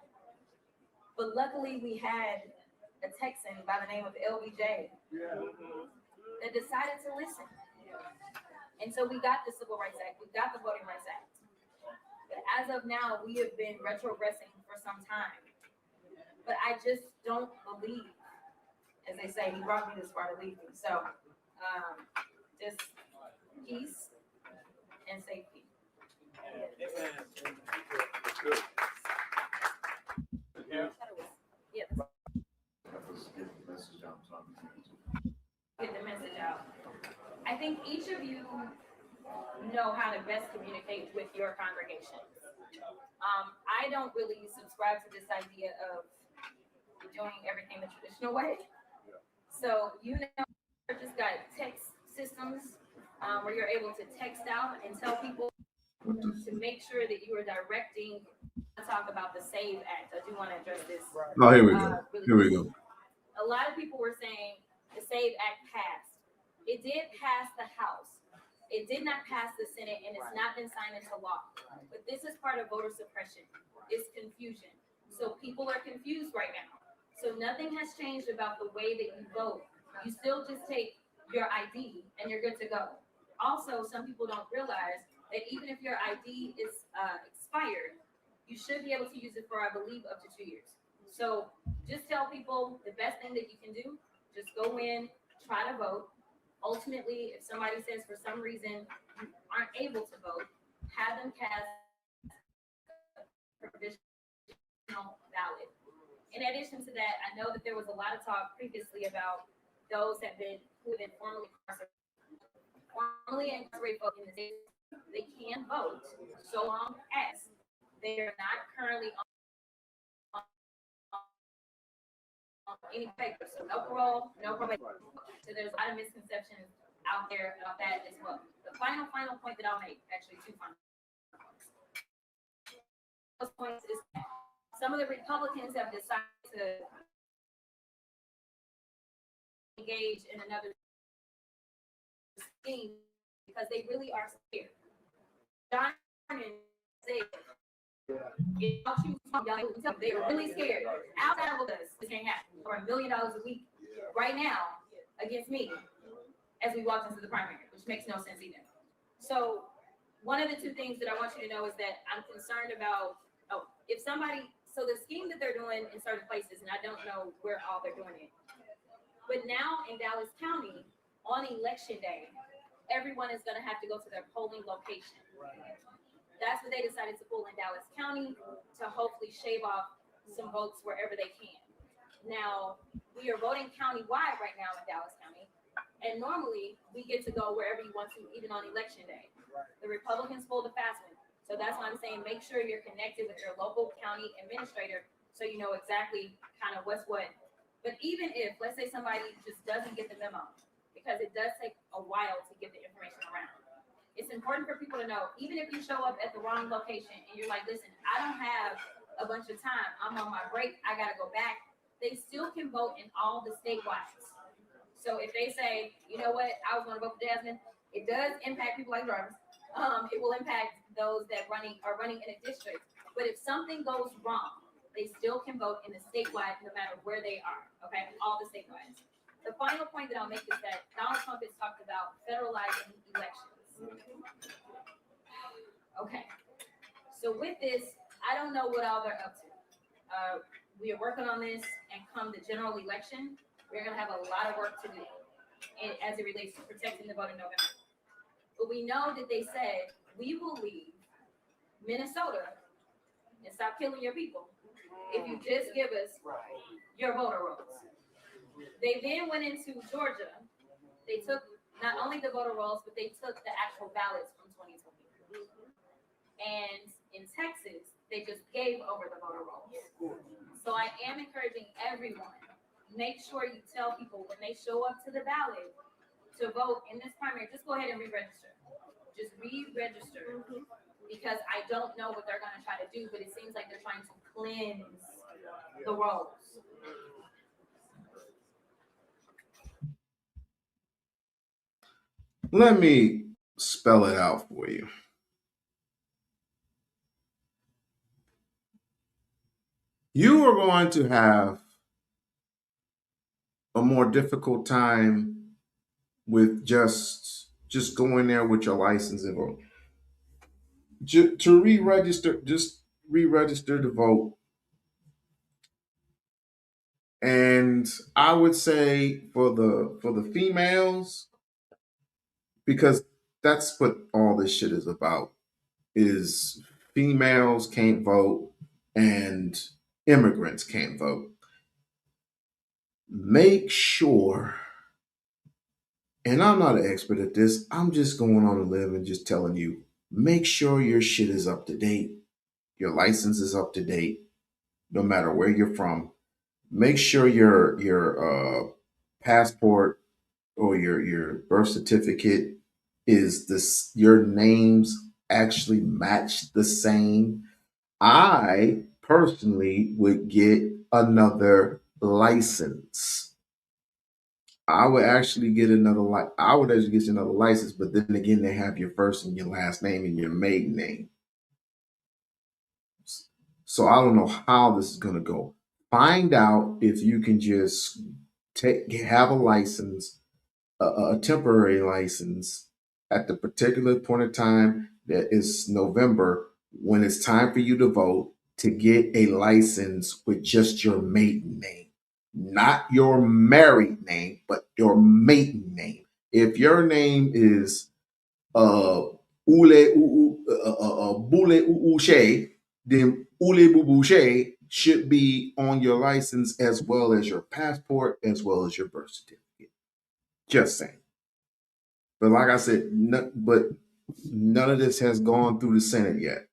But luckily, we had a Texan by the name of LBJ that decided to listen. And so we got the Civil Rights Act, we got the Voting Rights Act. But as of now, we have been retrogressing for some time. But I just don't believe, as they say, he brought me this far to leave me. So just peace and safety. Yeah. Get the message out. I think each of you know how to best communicate with your congregation. I don't really subscribe to this idea of doing everything the traditional way. So churches got text systems where you're able to text out and tell people to make sure that you are directing. Talk about the SAVE Act. I do want to address this. Oh, here we go. Here we go. A lot of people were saying the SAVE Act passed. It did pass the House. It did not pass the Senate, and it's not been signed into law. But this is part of voter suppression. It's confusion. So people are confused right now. So nothing has changed about the way that you vote. You still just take your ID and you're good to go. Also, some people don't realize that even if your ID is expired, you should be able to use it for, I believe, up to 2 years. So just tell people the best thing that you can do, just go in, try to vote. Ultimately, if somebody says for some reason you aren't able to vote, have them cast a provisional ballot. In addition to that, I know that there was a lot of talk previously about those who have been formally incarcerated folk in the state. They can vote so long as they are not currently on any papers. So no parole, no probation. So there's a lot of misconceptions out there about that as well. The final point that I'll make, actually two final points. Those points is that some of the Republicans have decided to engage in another scheme because they really are scared. John said, they're really scared. Outside of us, this can't happen. For $1 million a week right now against me as we walked into the primary, which makes no sense either. So one of the two things that I want you to know is that I'm concerned about, if somebody, so the scheme that they're doing in certain places, and I don't know where all they're doing it, but now in Dallas County, on election day, everyone is going to have to go to their polling location. That's what they decided to pull in Dallas County to hopefully shave off some votes wherever they can. Now, we are voting countywide right now in Dallas County, and normally we get to go wherever you want to, even on election day. The Republicans pulled a fast one. So that's why I'm saying make sure you're connected with your local county administrator so you know exactly kind of what's what. But even if, let's say somebody just doesn't get the memo, because it does take a while to get the information around. It's important for people to know, even if you show up at the wrong location and you're like, listen, I don't have a bunch of time. I'm on my break. I got to go back. They still can vote in all the statewides. So if they say, you know what, I was going to vote for Jasmine, it does impact people like drivers. It will impact those that are running in a district. But if something goes wrong, they still can vote in the statewide no matter where they are, okay? All the statewides. The final point that I'll make is that Donald Trump has talked about federalizing elections. Okay. So with this, I don't know what all they're up to. We are working on this, and come the general election, we're going to have a lot of work to do as it relates to protecting the vote in November. But we know that they said, we will leave Minnesota and stop killing your people if you just give us your voter rolls. They then went into Georgia. They took not only the voter rolls, but they took the actual ballots from 2020. And in Texas, they just gave over the voter rolls. So I am encouraging everyone, make sure you tell people when they show up to the ballot to vote in this primary, just go ahead and re-register. just re-register, because I don't know what they're going to try to do, but it seems like they're trying to cleanse the roles. Let me spell it out for you. You are going to have a more difficult time with just going there with your license and vote. To re-register, just re-register to vote. And I would say for the females, because that's what all this shit is about, is females can't vote and immigrants can't vote. Make sure, and I'm not an expert at this, I'm just going on a limb and just telling you, make sure your shit is up to date. Your license is up to date, no matter where you're from. Make sure your passport or your birth certificate is this, your names actually match the same. I personally would get another license. I would actually get I would actually get another license, but then again, they have your first and your last name and your maiden name. So I don't know how this is gonna go. Find out if you can just have a license, a temporary license at the particular point of time that is November, when it's time for you to vote, to get a license with just your maiden name, not your married name, but your maiden name. If your name is Ule Bule Uche, then Ule Bubuche should be on your license as well as your passport, as well as your birth certificate. Just saying. But like I said, but none of this has gone through the Senate yet.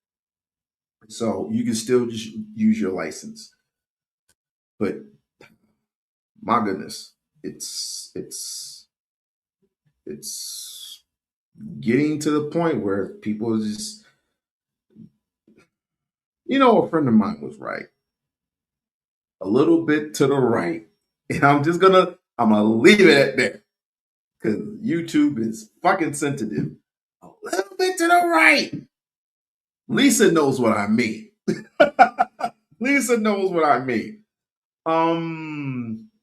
So you can still just use your license. But my goodness, it's getting to the point where people just, a friend of mine was right. A little bit to the right. And I'm gonna leave it at that. Because YouTube is fucking sensitive. A little bit to the right. Lisa knows what I mean. Lisa knows what I mean.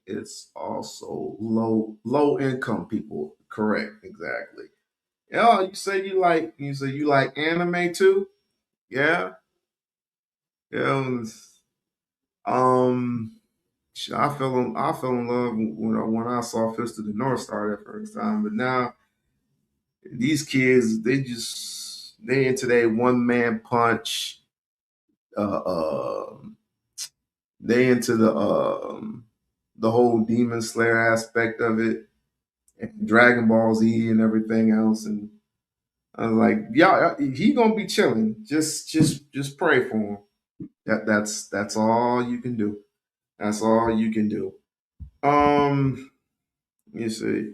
It's also low income people. Correct, exactly. Yeah, you say you like anime too? Yeah. Yeah. Um I fell in love when I saw Fist of the North Star that first time, but now these kids, they into their one man punch. Uh, uh, they into the whole Demon Slayer aspect of it, and Dragon Ball Z and everything else. And I was like, yeah, he gonna be chilling. Just pray for him. That's all you can do. That's all you can do. You see,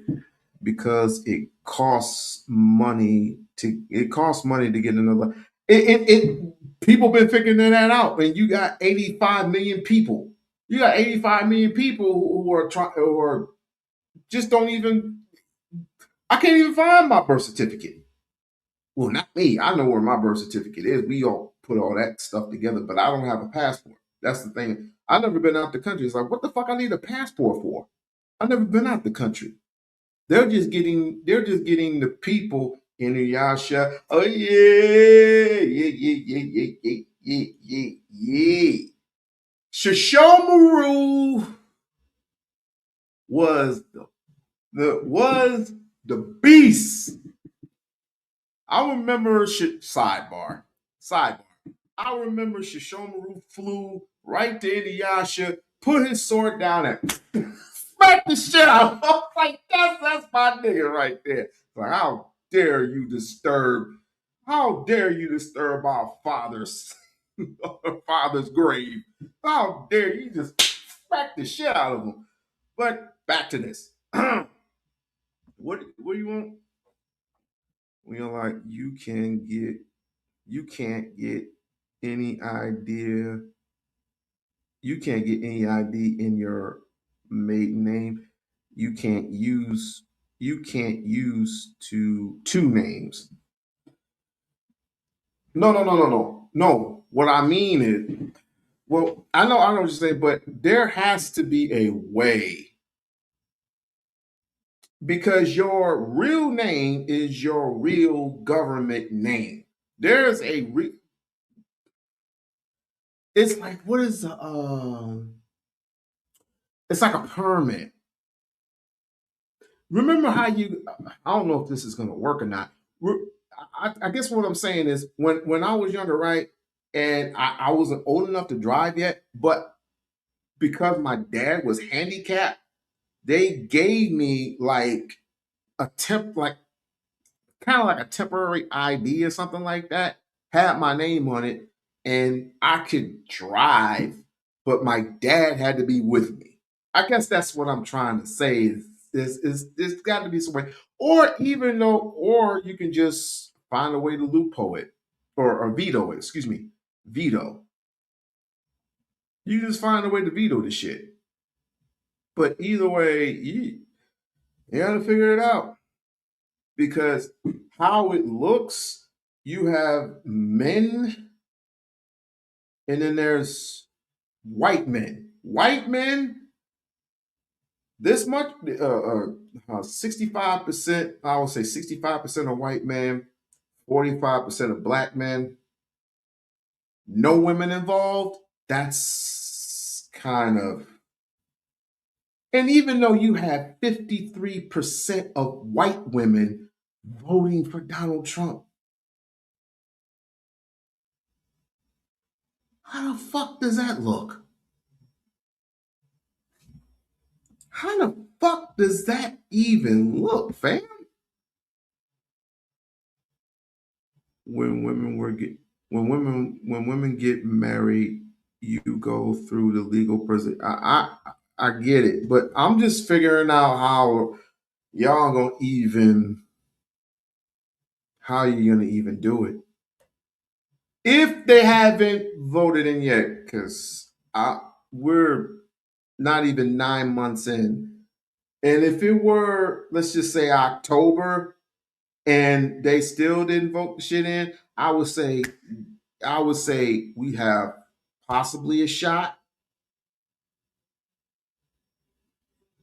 because it costs money to get another. People been figuring that out, and you got 85 million people. You got 85 million people who are trying, or just don't even. I can't even find my birth certificate. Well, not me. I know where my birth certificate is. We all put all that stuff together, but I don't have a passport. That's the thing. I've never been out the country. It's like, what the fuck I need a passport for? I've never been out the country. They're just getting the people in the Yasha. Oh yeah. Shishomaru was the beast. I remember sidebar. I remember Shishomaru flew right to Inuyasha, put his sword down and smack the shit out of him. Like, that's my nigga right there. Like, how dare you disturb our father's grave? How dare you just smack the shit out of him? But back to this. What do you want? We-On-Loc, you can't get any idea. You can't get any ID in your maiden name. You can't use two names. No. What I mean is, well, I know what you're saying, but there has to be a way, because your real name is your real government name. There's a it's like, what is it's like a permit. Remember how I don't know if this is going to work or not. I guess what I'm saying is, when I was younger, right, and I wasn't old enough to drive yet, but because my dad was handicapped, they gave me like like kind of like a temporary ID or something like that, had my name on it, and I could drive, but my dad had to be with me. I guess that's what I'm trying to say is there's got to be some way, or or you can just find a way to loophole it, or veto it. Excuse me, veto. You just find a way to veto the shit. But either way, you got to figure it out, because how it looks, you have men, and then there's white men. White men, this much, 65%, I would say 65% of white men, 45% of black men, no women involved. That's kind of, and even though you have 53% of white women voting for Donald Trump, how the fuck does that look? How the fuck does that even look, fam? When women get married, you go through the legal process. I get it, but I'm just figuring out how y'all gonna even how you're gonna even do it if they haven't voted in yet, because we're not even 9 months in. And if it were, let's just say, October, and they still didn't vote the shit in, I would say we have possibly a shot.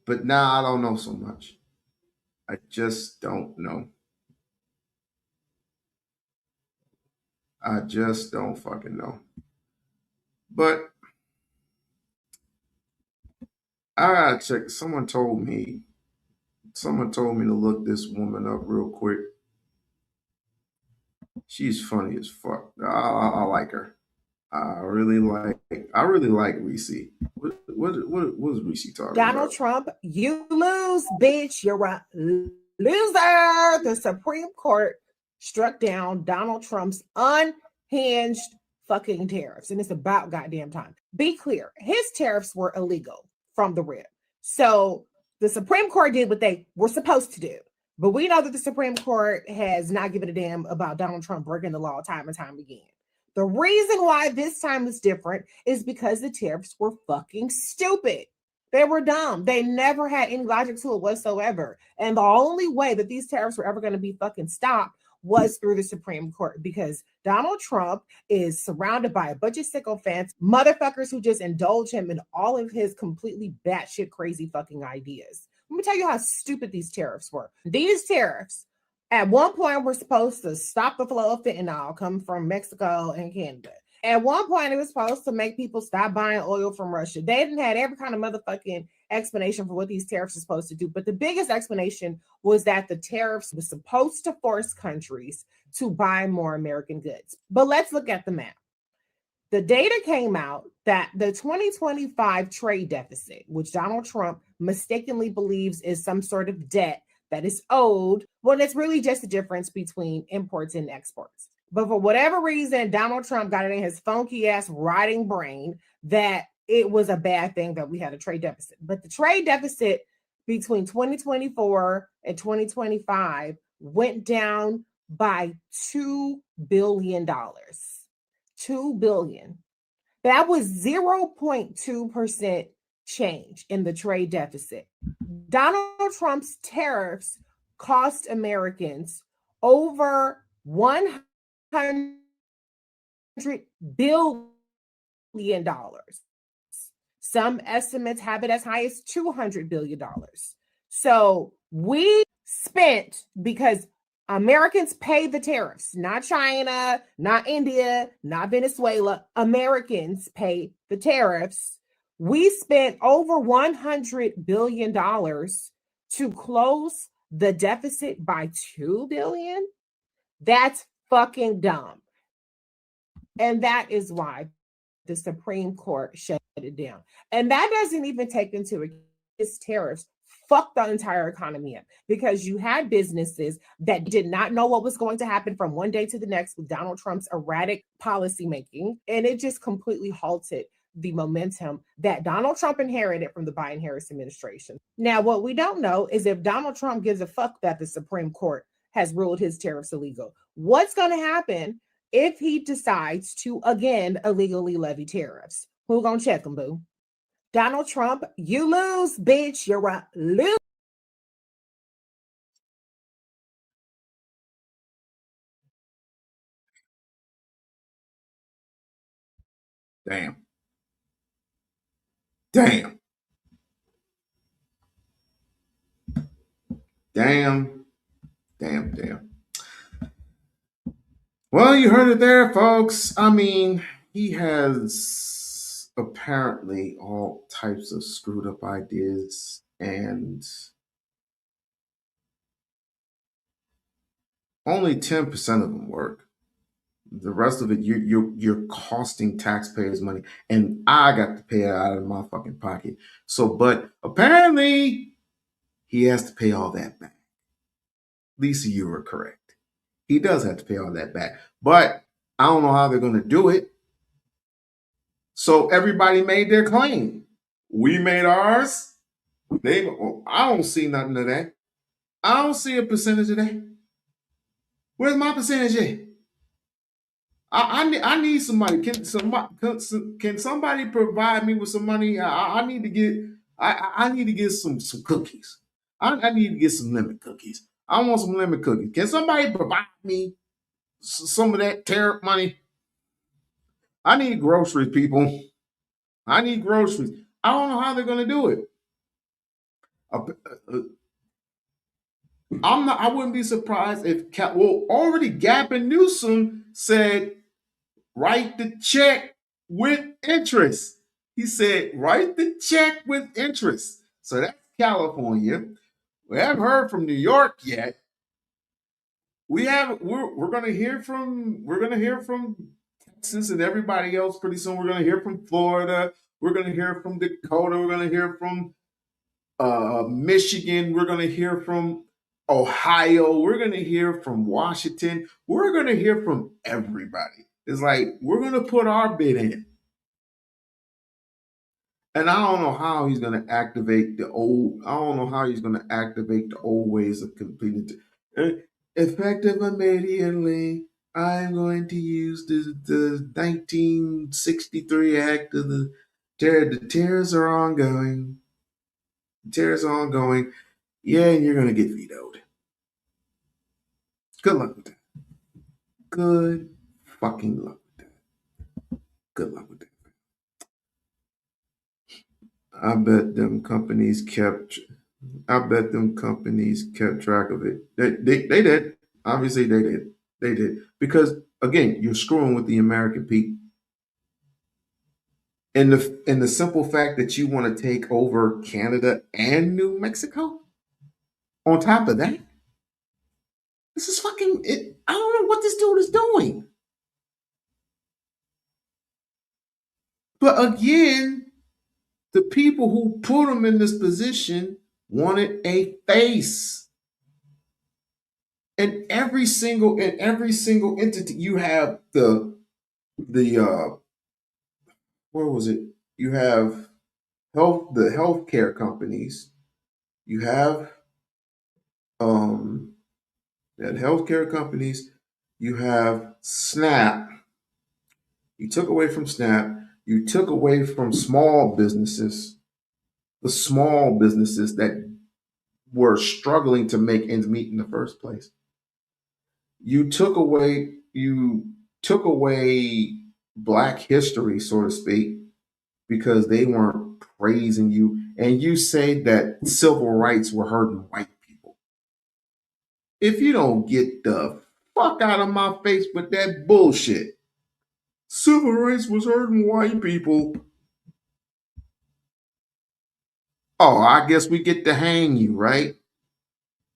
But now I don't know so much. I just don't know. I just don't fucking know. But I gotta check. Someone told me to look this woman up real quick. She's funny as fuck. I like her. I really like Reese. What is Reese talking Donald about? Trump, you lose, bitch. You're a loser. The Supreme Court struck down Donald Trump's unhinged fucking tariffs. And it's about goddamn time. Be clear, his tariffs were illegal from the rip. So the Supreme Court did what they were supposed to do. But we know that the Supreme Court has not given a damn about Donald Trump breaking the law time and time again. The reason why this time is different is because the tariffs were fucking stupid. They were dumb. They never had any logic to it whatsoever. And the only way that these tariffs were ever going to be fucking stopped was through the Supreme Court, because Donald Trump is surrounded by a bunch of sycophants, motherfuckers who just indulge him in all of his completely batshit crazy fucking ideas. Let me tell you how stupid these tariffs were. These tariffs at one point were supposed to stop the flow of fentanyl coming from Mexico and Canada. At one point, it was supposed to make people stop buying oil from Russia. They didn't have every kind of motherfucking explanation for what these tariffs are supposed to do. But the biggest explanation was that the tariffs were supposed to force countries to buy more American goods. But let's look at the map. The data came out that the 2025 trade deficit, which Donald Trump mistakenly believes is some sort of debt that is owed, well, it's really just the difference between imports and exports. But for whatever reason, Donald Trump got it in his funky ass rotting brain that it was a bad thing that we had a trade deficit. But the trade deficit between 2024 and 2025 went down by $2 billion. $2 billion. That was 0.2% change in the trade deficit. Donald Trump's tariffs cost Americans over $100 billion. Some estimates have it as high as $200 billion. So we spent, because Americans pay the tariffs, not China, not India, not Venezuela. Americans pay the tariffs. We spent over $100 billion to close the deficit by $2 billion. That's fucking dumb. And that is why the Supreme Court shut it down. And that doesn't even take into account his tariffs fucked the entire economy up, because you had businesses that did not know what was going to happen from one day to the next with Donald Trump's erratic policymaking. And it just completely halted the momentum that Donald Trump inherited from the Biden-Harris administration. Now, what we don't know is if Donald Trump gives a fuck that the Supreme Court has ruled his tariffs illegal. What's going to happen if he decides to again illegally levy tariffs? Who gonna check him, boo? Donald Trump, you lose, bitch. You're a loser. Damn. Damn. Damn. Damn. Damn. Well, you heard it there, folks. I mean, he has apparently all types of screwed up ideas, and only 10% of them work. The rest of it, you're costing taxpayers money, and I got to pay it out of my fucking pocket. So, but apparently, he has to pay all that back. Lisa, you were correct. He does have to pay all that back, but I don't know how they're going to do it. So everybody made their claim. We made ours. I don't see nothing of that. I don't see a percentage of that. Where's my percentage at? I need somebody. Can somebody provide me with some money? I need to get some cookies. I need to get some lemon cookies. I want some lemon cookies. Can somebody provide me some of that tariff money? I need groceries, people. I need groceries. I don't know how they're going to do it. I wouldn't be surprised if already Gavin Newsom said, write the check with interest. He said, write the check with interest. So that's California. We haven't heard from New York yet. We're gonna hear from Texas and everybody else pretty soon. We're gonna hear from Florida. We're gonna hear from Dakota. We're gonna hear from Michigan. We're gonna hear from Ohio. We're gonna hear from Washington. We're gonna hear from everybody. It's like we're gonna put our bid in. And I don't know how he's going to activate the old. I don't know how he's going to activate the old ways of completing. Effective immediately, I'm going to use the 1963 Act of the tears are ongoing. The tears are ongoing. Yeah, and you're going to get vetoed. Good luck with that. Good fucking luck with that. Good luck with that. I bet them companies kept track of it. They did. Obviously they did. They did. Because again, you're screwing with the American people. And the simple fact that you want to take over Canada and New Mexico, on top of that, this is fucking it. I don't know what this dude is doing. But again, the people who put him in this position wanted a face. And every single entity, you have the where was it? You have the healthcare companies. You have You had healthcare companies. You have SNAP. You took away from SNAP. You took away from small businesses, the small businesses that were struggling to make ends meet in the first place. You took away Black history, so to speak, because they weren't praising you. And you say that civil rights were hurting white people. If you don't get the fuck out of my face with that bullshit, civil rights was hurting white people. Oh, I guess we get to hang you, right?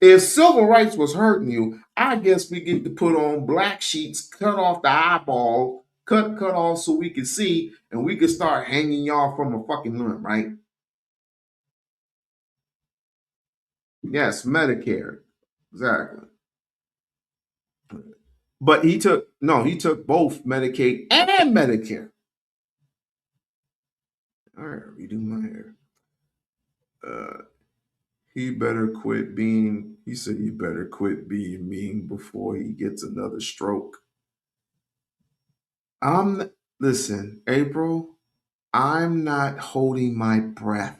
If civil rights was hurting you, I guess we get to put on black sheets, cut off the eyeball, cut off so we can see, and we can start hanging y'all from a fucking limb, right? Yes, Medicare. Exactly. But he took both Medicaid and Medicare. All right, redo my hair. He said he better quit being mean before he gets another stroke. Listen, April, I'm not holding my breath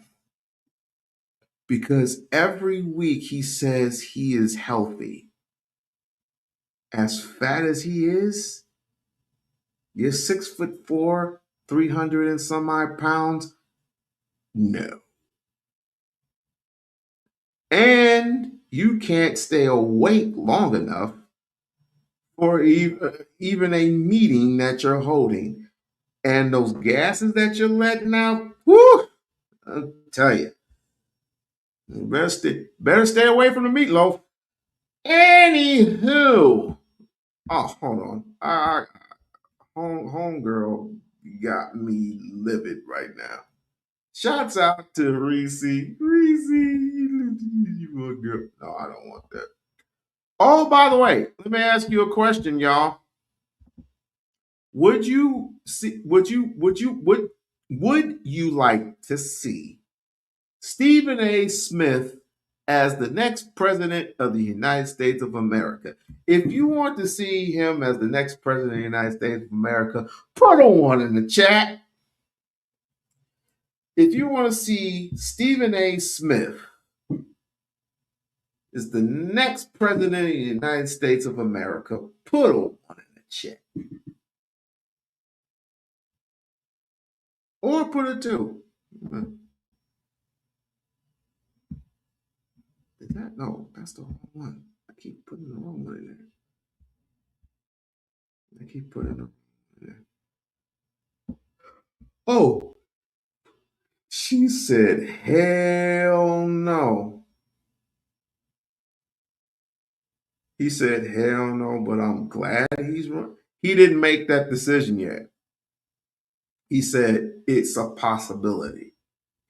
because every week he says he is healthy. As fat as he is, you're 6'4", 300 and some odd pounds. No. And you can't stay awake long enough for even a meeting that you're holding. And those gases that you're letting out, whoo, I'll tell you, better stay away from the meatloaf. Anywho, oh, hold on. Homegirl got me livid right now. Shouts out to Reese. Reese, you look good. No, I don't want that. Oh, by the way, let me ask you a question, y'all. Would you like to see Stephen A. Smith as the next president of the United States of America? If you want to see him as the next president of the United States of America, put a one in the chat. If you want to see Stephen A. Smith is the next president of the United States of America, put a one in the chat. Or put a two. Is that? No, that's the wrong one. I keep putting the wrong one in there. I keep putting the wrong one in there. Oh, she said, hell no. He said, hell no, but I'm glad he's run. He didn't make that decision yet. He said it's a possibility.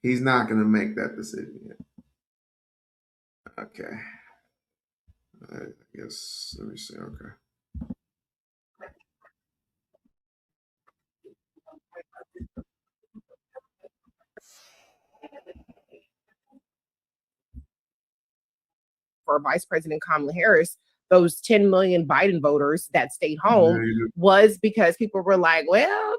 He's not going to make that decision yet. Okay. I guess, let me see. Okay. For Vice President Kamala Harris, those 10 million Biden voters that stayed home was because people were like, well,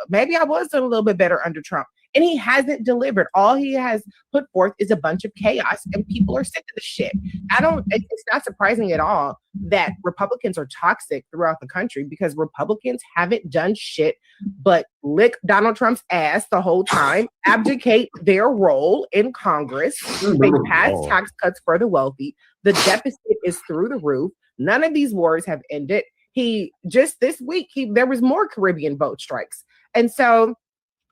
maybe I was doing a little bit better under Trump. And he hasn't delivered. All he has put forth is a bunch of chaos, and people are sick of the shit. It's not surprising at all that Republicans are toxic throughout the country because Republicans haven't done shit but lick Donald Trump's ass the whole time, abdicate their role in Congress. They pass tax cuts for the wealthy. The deficit is through the roof. None of these wars have ended. Just this week, there was more Caribbean boat strikes. And so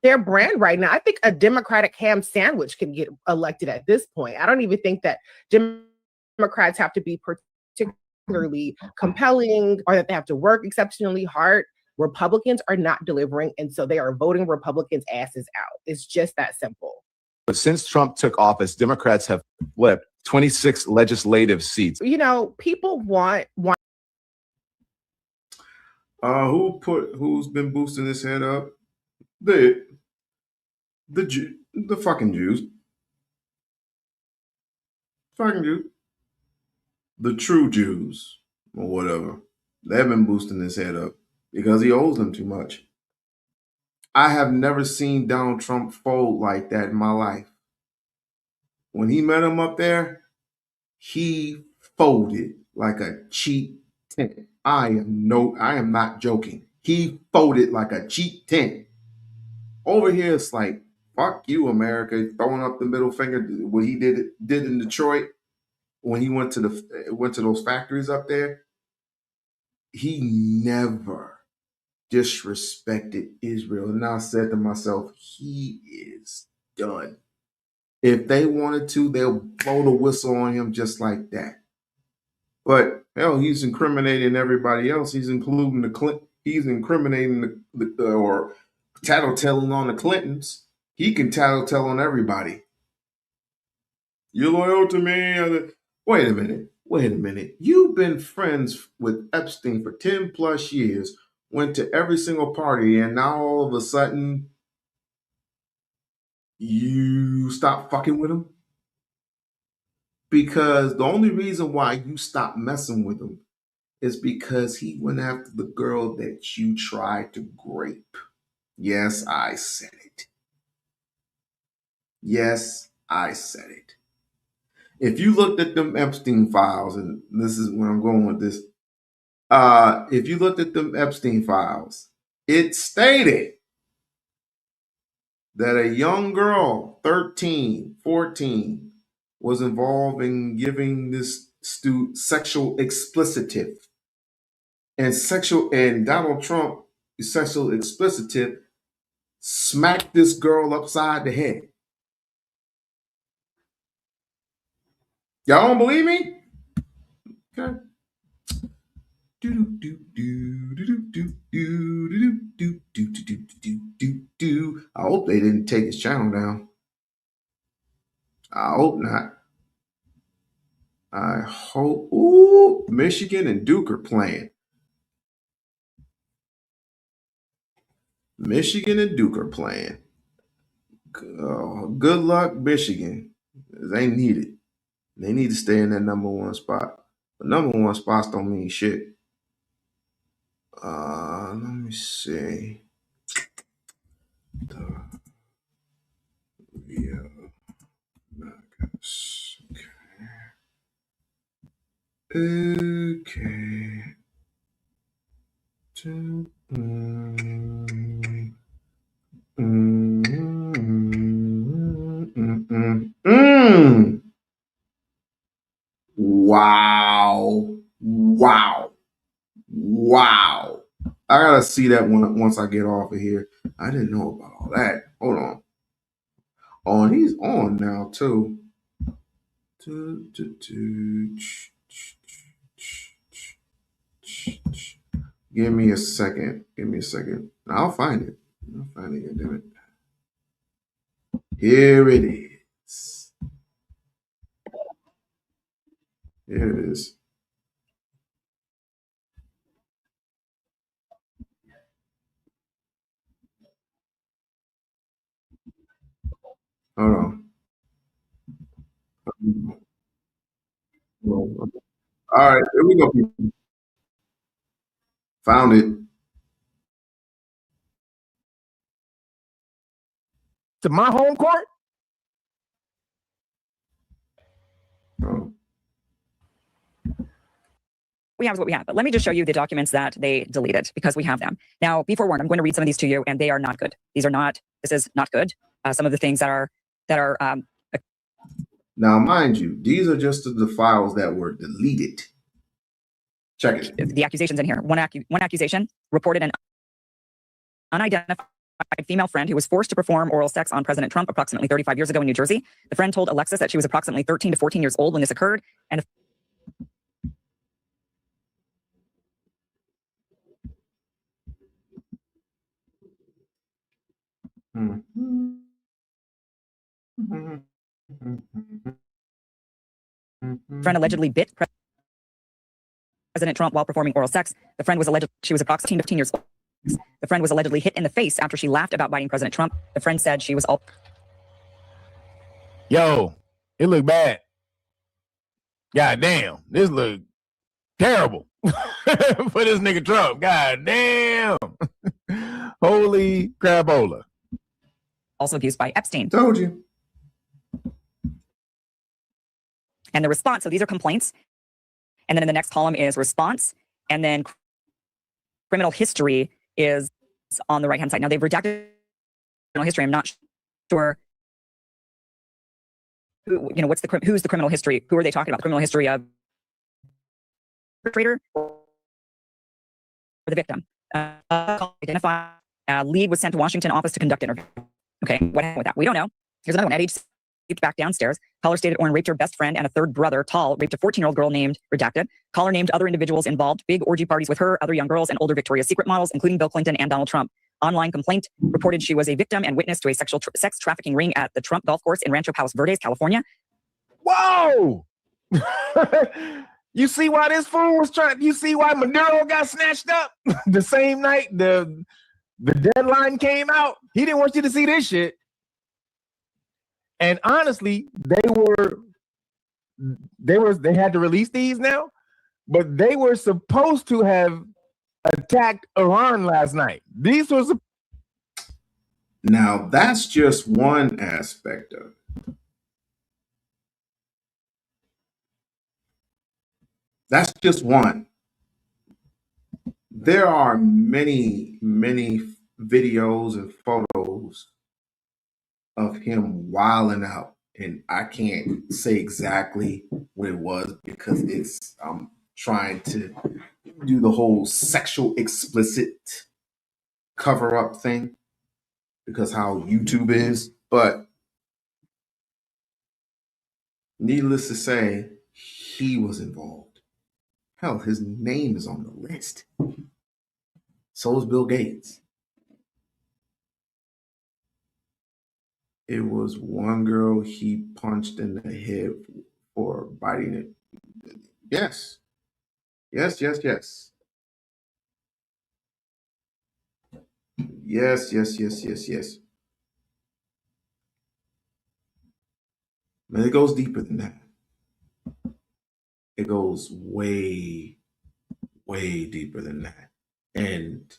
their brand right now, I think a Democratic ham sandwich can get elected at this point. I don't even think that Democrats have to be particularly compelling or that they have to work exceptionally hard. Republicans are not delivering, and so they are voting Republicans' asses out. It's just that simple. But since Trump took office, Democrats have flipped 26 legislative seats. People want who's been boosting his head up? The fucking Jews. Fucking Jews. the true Jews or whatever, they've been boosting his head up because he owes them too much. I have never seen Donald Trump fold like that in my life. When he met him up there, he folded like a cheap tent. I am not joking. He folded like a cheap tent. Over here, it's like, fuck you, America, throwing up the middle finger. What he did in Detroit when he went to those factories up there. He never disrespected Israel. And I said to myself, he is done. If they wanted to, they'll blow the whistle on him just like that. But hell, he's incriminating everybody else. He's including he's incriminating or tattletelling on the Clintons. He can tattletale on everybody. You're loyal to me. Wait a minute. You've been friends with Epstein for 10 plus years, went to every single party, and now all of a sudden you stop fucking with him? Because the only reason why you stopped messing with him is because he went after the girl that you tried to grape. Yes, I said it. Yes, I said it. If you looked at them Epstein files, and this is where I'm going with this, if you looked at them Epstein files, it stated that a young girl, 13, 14, was involved in giving this sexual explicitive. And Donald Trump, sexual explicitive, smacked this girl upside the head. Y'all don't believe me? Okay. I hope they didn't take his channel down. I hope not. I hope. Ooh, Michigan and Duke are playing. Michigan and Duke are playing. Good luck, Michigan. They need it. They need to stay in that number one spot. But number one spots don't mean shit. Let me see. Okay. Wow. I gotta see that one once I get off of here. I didn't know about all that. Hold on. Oh, and he's on now too. Give me a second. I'll find it. Damn it. Here it is. Here it is. Hold on. All right, here we go, people. Found it. To my home court? Oh. We have what we have, but let me just show you the documents that they deleted because we have them. Now, be forewarned, I'm going to read some of these to you, and they are not good. This is not good. Some of the things that are. Now, mind you, these are just the files that were deleted. Check it. The accusations in here. One accusation reported an unidentified female friend who was forced to perform oral sex on President Trump approximately 35 years ago in New Jersey. The friend told Alexis that she was approximately 13 to 14 years old when this occurred, and friend allegedly bit President Trump while performing oral sex. The friend was she was approximately 15 years old. The friend was allegedly hit in the face after she laughed about biting President Trump. The friend said she was all. Yo, it looked bad. God damn, this look terrible for this nigga Trump. God damn. Holy crapola. Also abused by Epstein. Told you. And the response, so these are complaints. And then in the next column is response. And then criminal history is on the right-hand side. Now they've redacted criminal history. I'm not sure who, who's the criminal history? Who are they talking about? The criminal history of perpetrator or the victim? Identify. Lead was sent to Washington office to conduct interview. Okay, what happened with that? We don't know. Here's another one. At age 6, back downstairs. Caller stated Orrin raped her best friend and a third brother. Tal raped a 14-year-old girl named redacted. Caller named other individuals involved. Big orgy parties with her, other young girls, and older Victoria's Secret models, including Bill Clinton and Donald Trump. Online complaint reported she was a victim and witness to a sex trafficking ring at the Trump golf course in Rancho Palos Verdes, California. Whoa! You see why this fool was trying? You see why Maduro got snatched up the same night the deadline came out? He didn't want you to see this shit. And honestly, they had to release these now, but they were supposed to have attacked Iran last night. These was Now that's just one aspect of it. That's just one. There are many, many videos and photos of him wilding out. And I can't say exactly what it was because I'm trying to do the whole sexual explicit cover up thing because how YouTube is. But needless to say, he was involved. Hell, his name is on the list. So is Bill Gates. It was one girl he punched in the head for biting it. Yes. Yes, yes, yes. Yes, yes, yes, yes, yes. But it goes deeper than that. It goes way, way deeper than that. And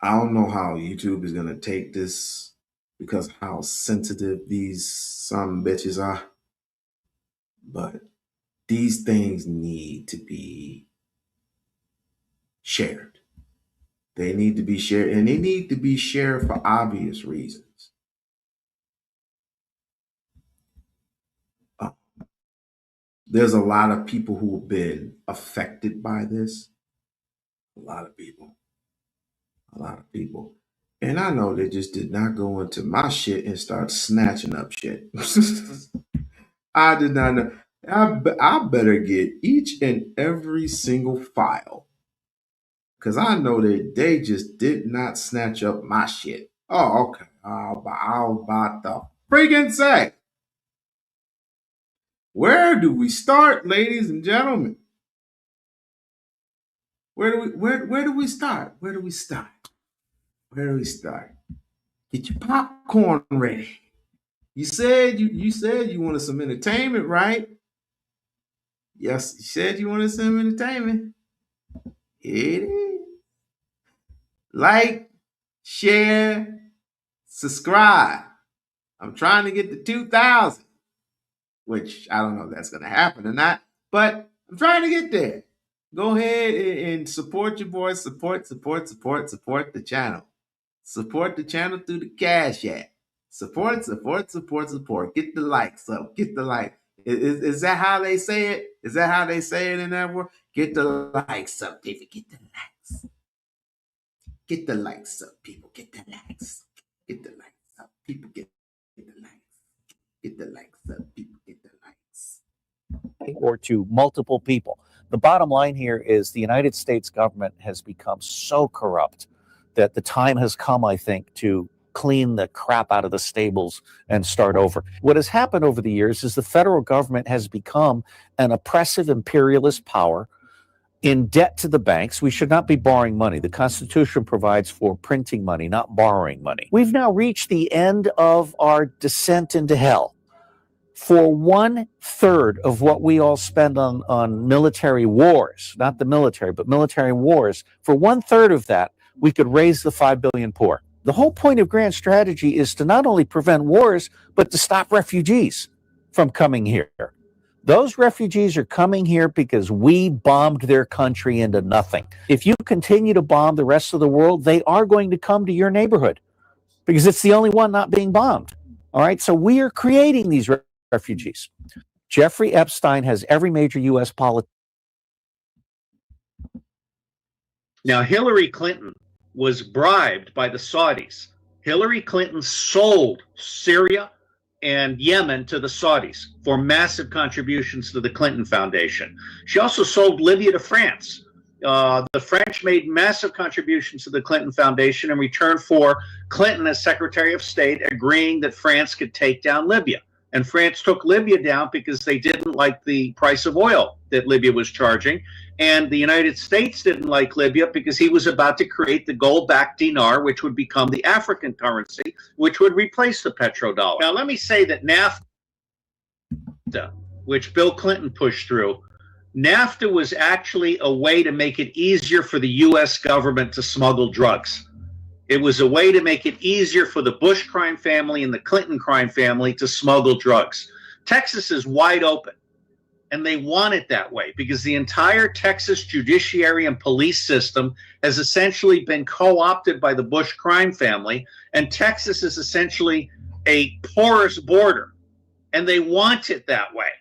I don't know how YouTube is going to take this because how sensitive these some bitches are. But these things need to be shared. They need to be shared, and they need to be shared for obvious reasons. There's a lot of people who have been affected by this. A lot of people. A lot of people. And I know they just did not go into my shit and start snatching up shit. I did not know. I better get each and every single file. Because I know that they just did not snatch up my shit. Oh, okay. I was about to freaking say. Where do we start, ladies and gentlemen? Where do we start? Where do we start? Where do we start? Get your popcorn ready. You said you wanted some entertainment, right? Yes, you said you wanted some entertainment. It is. Like, share, subscribe. I'm trying to get to 2,000, which I don't know if that's going to happen or not, but I'm trying to get there. Go ahead and support your boys. Support the channel. Support the channel through the Cash App. Support. Get the likes up. Get the like. Is that how they say it? Is that how they say it in that word? Get the likes up, people. Get the likes. Get the likes up, people. Get the likes. Get the likes up, people. Get the likes. Get the likes up, people. Get the likes. Or to multiple people. The bottom line here is the United States government has become so corrupt that the time has come, I think, to clean the crap out of the stables and start over. What has happened over the years is the federal government has become an oppressive imperialist power in debt to the banks. We should not be borrowing money. The Constitution provides for printing money, not borrowing money. We've now reached the end of our descent into hell. For 1/3 of what we all spend on military wars, not the military, but military wars, for 1/3 of that, we could raise the 5 billion poor. The whole point of grand strategy is to not only prevent wars, but to stop refugees from coming here. Those refugees are coming here because we bombed their country into nothing. If you continue to bomb the rest of the world, they are going to come to your neighborhood because it's the only one not being bombed. All right, so we are creating these refugees. Jeffrey Epstein has every major U.S. politician. Now, Hillary Clinton was bribed by the Saudis. Hillary Clinton sold Syria and Yemen to the Saudis for massive contributions to the Clinton Foundation. She also sold Libya to France. The French made massive contributions to the Clinton Foundation in return for Clinton as Secretary of State agreeing that France could take down Libya. And France took Libya down because they didn't like the price of oil that Libya was charging. And the United States didn't like Libya because he was about to create the gold-backed dinar, which would become the African currency, which would replace the petrodollar. Now, let me say that NAFTA, which Bill Clinton pushed through, NAFTA was actually a way to make it easier for the U.S. government to smuggle drugs. It was a way to make it easier for the Bush crime family and the Clinton crime family to smuggle drugs. Texas is wide open, and they want it that way because the entire Texas judiciary and police system has essentially been co-opted by the Bush crime family, and Texas is essentially a porous border, and they want it that way.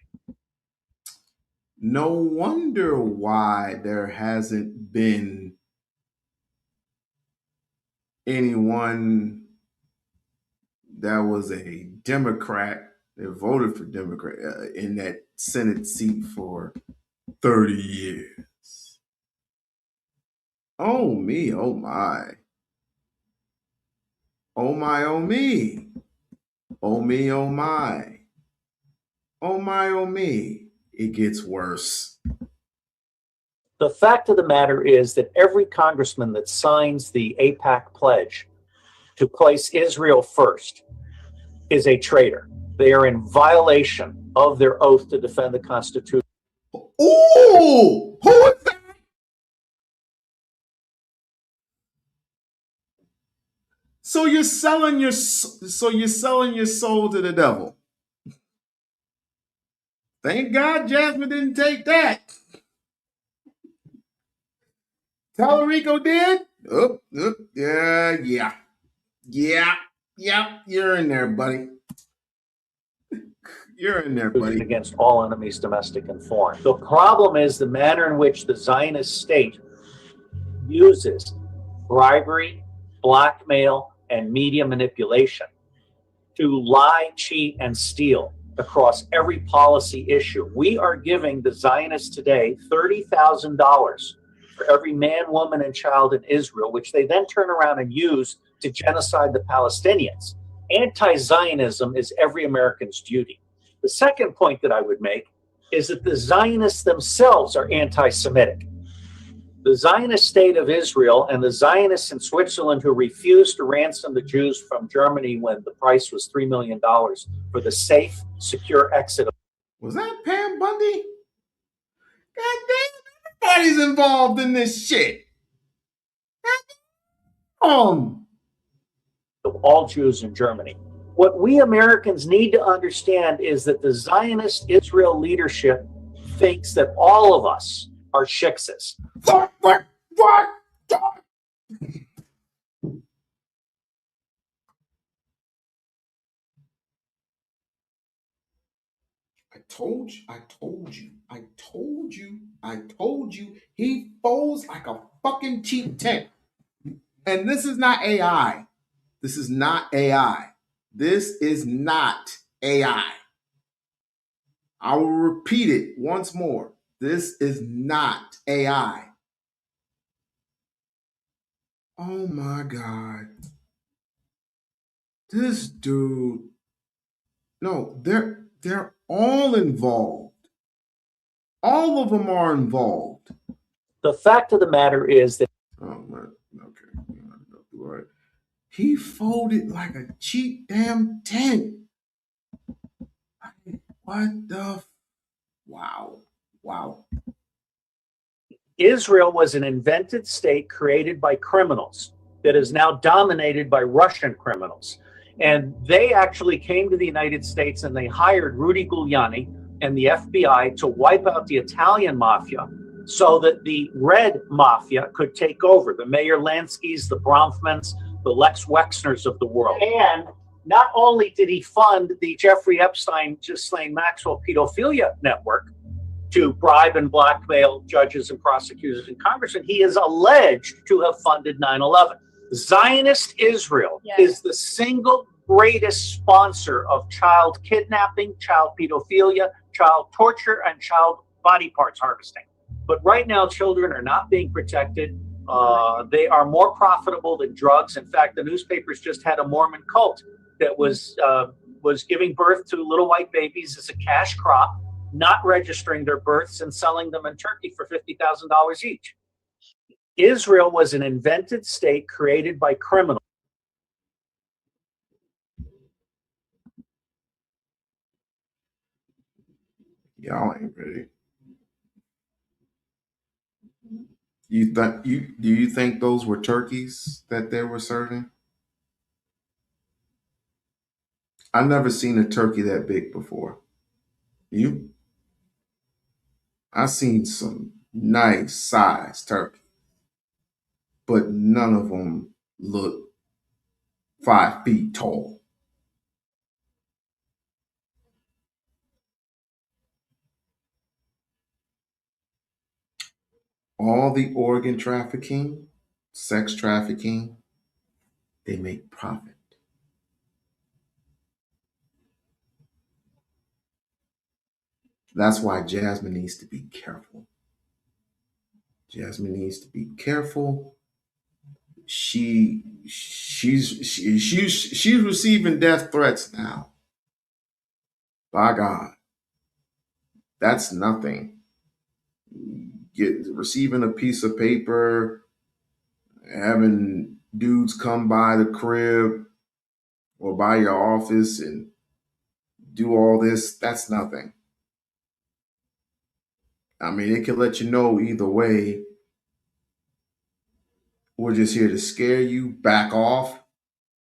No wonder why there hasn't been anyone that was a Democrat that voted for Democrat in that Senate seat for 30 years. Oh me, oh my. Oh my, oh me. Oh me, oh my. Oh my, oh me. It gets worse. The fact of the matter is that every congressman that signs the AIPAC pledge to place Israel first is a traitor. They are in violation of their oath to defend the Constitution. Ooh, who is that? So you're selling your soul to the devil. Thank God Jasmine didn't take that. Talarico did? Yeah. You're in there, buddy. You're in there, buddy. Against all enemies, domestic and foreign. The problem is the manner in which the Zionist state uses bribery, blackmail, and media manipulation to lie, cheat, and steal across every policy issue. We are giving the Zionists today $30,000 for every man, woman, and child in Israel, which they then turn around and use to genocide the Palestinians. Anti-Zionism is every American's duty. The second point that I would make is that the Zionists themselves are anti-Semitic. The Zionist state of Israel and the Zionists in Switzerland who refused to ransom the Jews from Germany when the price was $3 million for the safe, secure exit. Was that Pam Bundy? God damn, everybody's involved in this shit. Of all Jews in Germany. What we Americans need to understand is that the Zionist Israel leadership thinks that all of us are shiksas. What? I told you. He folds like a fucking cheap tent. And this is not AI. This is not AI. I will repeat it once more. This is not AI. Oh my God. This dude. No, they're all involved. All of them are involved. The fact of the matter is that. Oh man. Okay. All right. He folded like a cheap damn tent. What the? Wow. Wow. Israel was an invented state created by criminals that is now dominated by Russian criminals. And they actually came to the United States and they hired Rudy Giuliani and the FBI to wipe out the Italian mafia so that the red mafia could take over, the Meyer Lanskys, the Bronfmans, the Lex Wexners of the world. And not only did he fund the Jeffrey Epstein, Ghislaine Maxwell pedophilia network to bribe and blackmail judges and prosecutors and congressmen, he is alleged to have funded 9/11. Zionist Israel is the single greatest sponsor of child kidnapping, child pedophilia, child torture, and child body parts harvesting. But right now, children are not being protected. They are more profitable than drugs. In fact, the newspapers just had a Mormon cult that was giving birth to little white babies as a cash crop, not registering their births and selling them in Turkey for $50,000 each. Israel was an invented state created by criminals. Y'all ain't ready. Do you think those were turkeys that they were serving? I've never seen a turkey that big before. You? I've seen some nice sized turkey, but none of them look 5 feet tall. All the organ trafficking, sex trafficking, they make profit. That's why Jasmine needs to be careful. Jasmine needs to be careful. She's receiving death threats now. By God, that's nothing. Receiving a piece of paper, having dudes come by the crib or by your office and do all this, that's nothing. I mean, it can let you know either way. We're just here to scare you, back off,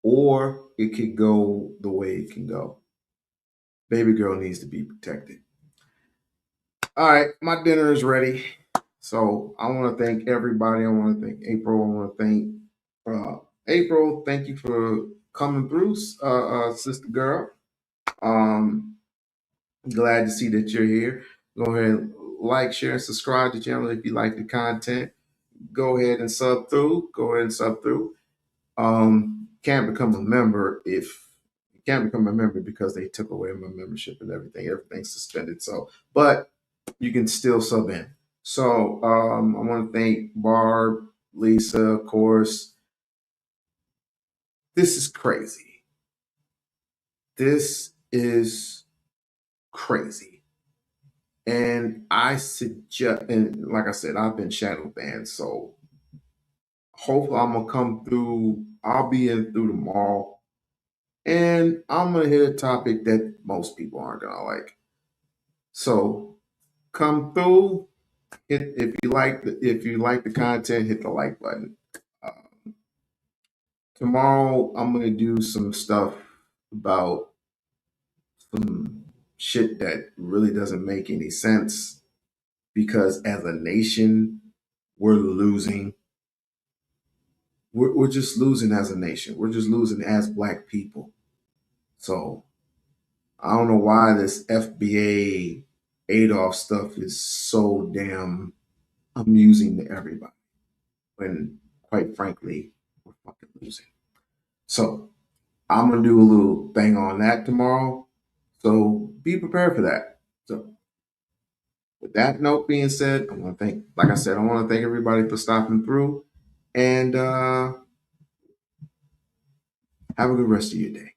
or it could go the way it can go. Baby girl needs to be protected. All right, my dinner is ready. So I want to thank everybody. I want to thank April. I want to thank April. Thank you for coming through, sister girl. Glad to see that you're here. Go ahead and like, share, and subscribe to the channel if you like the content. Go ahead and sub through. Can't become a member because they took away my membership and everything. Everything's suspended. So, but you can still sub in. So I want to thank Barb, Lisa, of course. This is crazy. This is crazy. And I suggest, and like I said, I've been shadow banned, so hopefully I'm gonna come through. I'll be in through tomorrow, and I'm gonna hit a topic that most people aren't gonna like. So come through. If you like the content, hit the like button. Tomorrow I'm gonna do some stuff about some shit that really doesn't make any sense because as a nation we're losing. We're just losing as a nation. We're just losing as Black people. So I don't know why this FBA Adolf stuff is so damn amusing to everybody when, quite frankly, we're fucking losing. So I'm going to do a little thing on that tomorrow. So be prepared for that. So with that note being said, I want to thank, like I said, I want to thank everybody for stopping through and have a good rest of your day.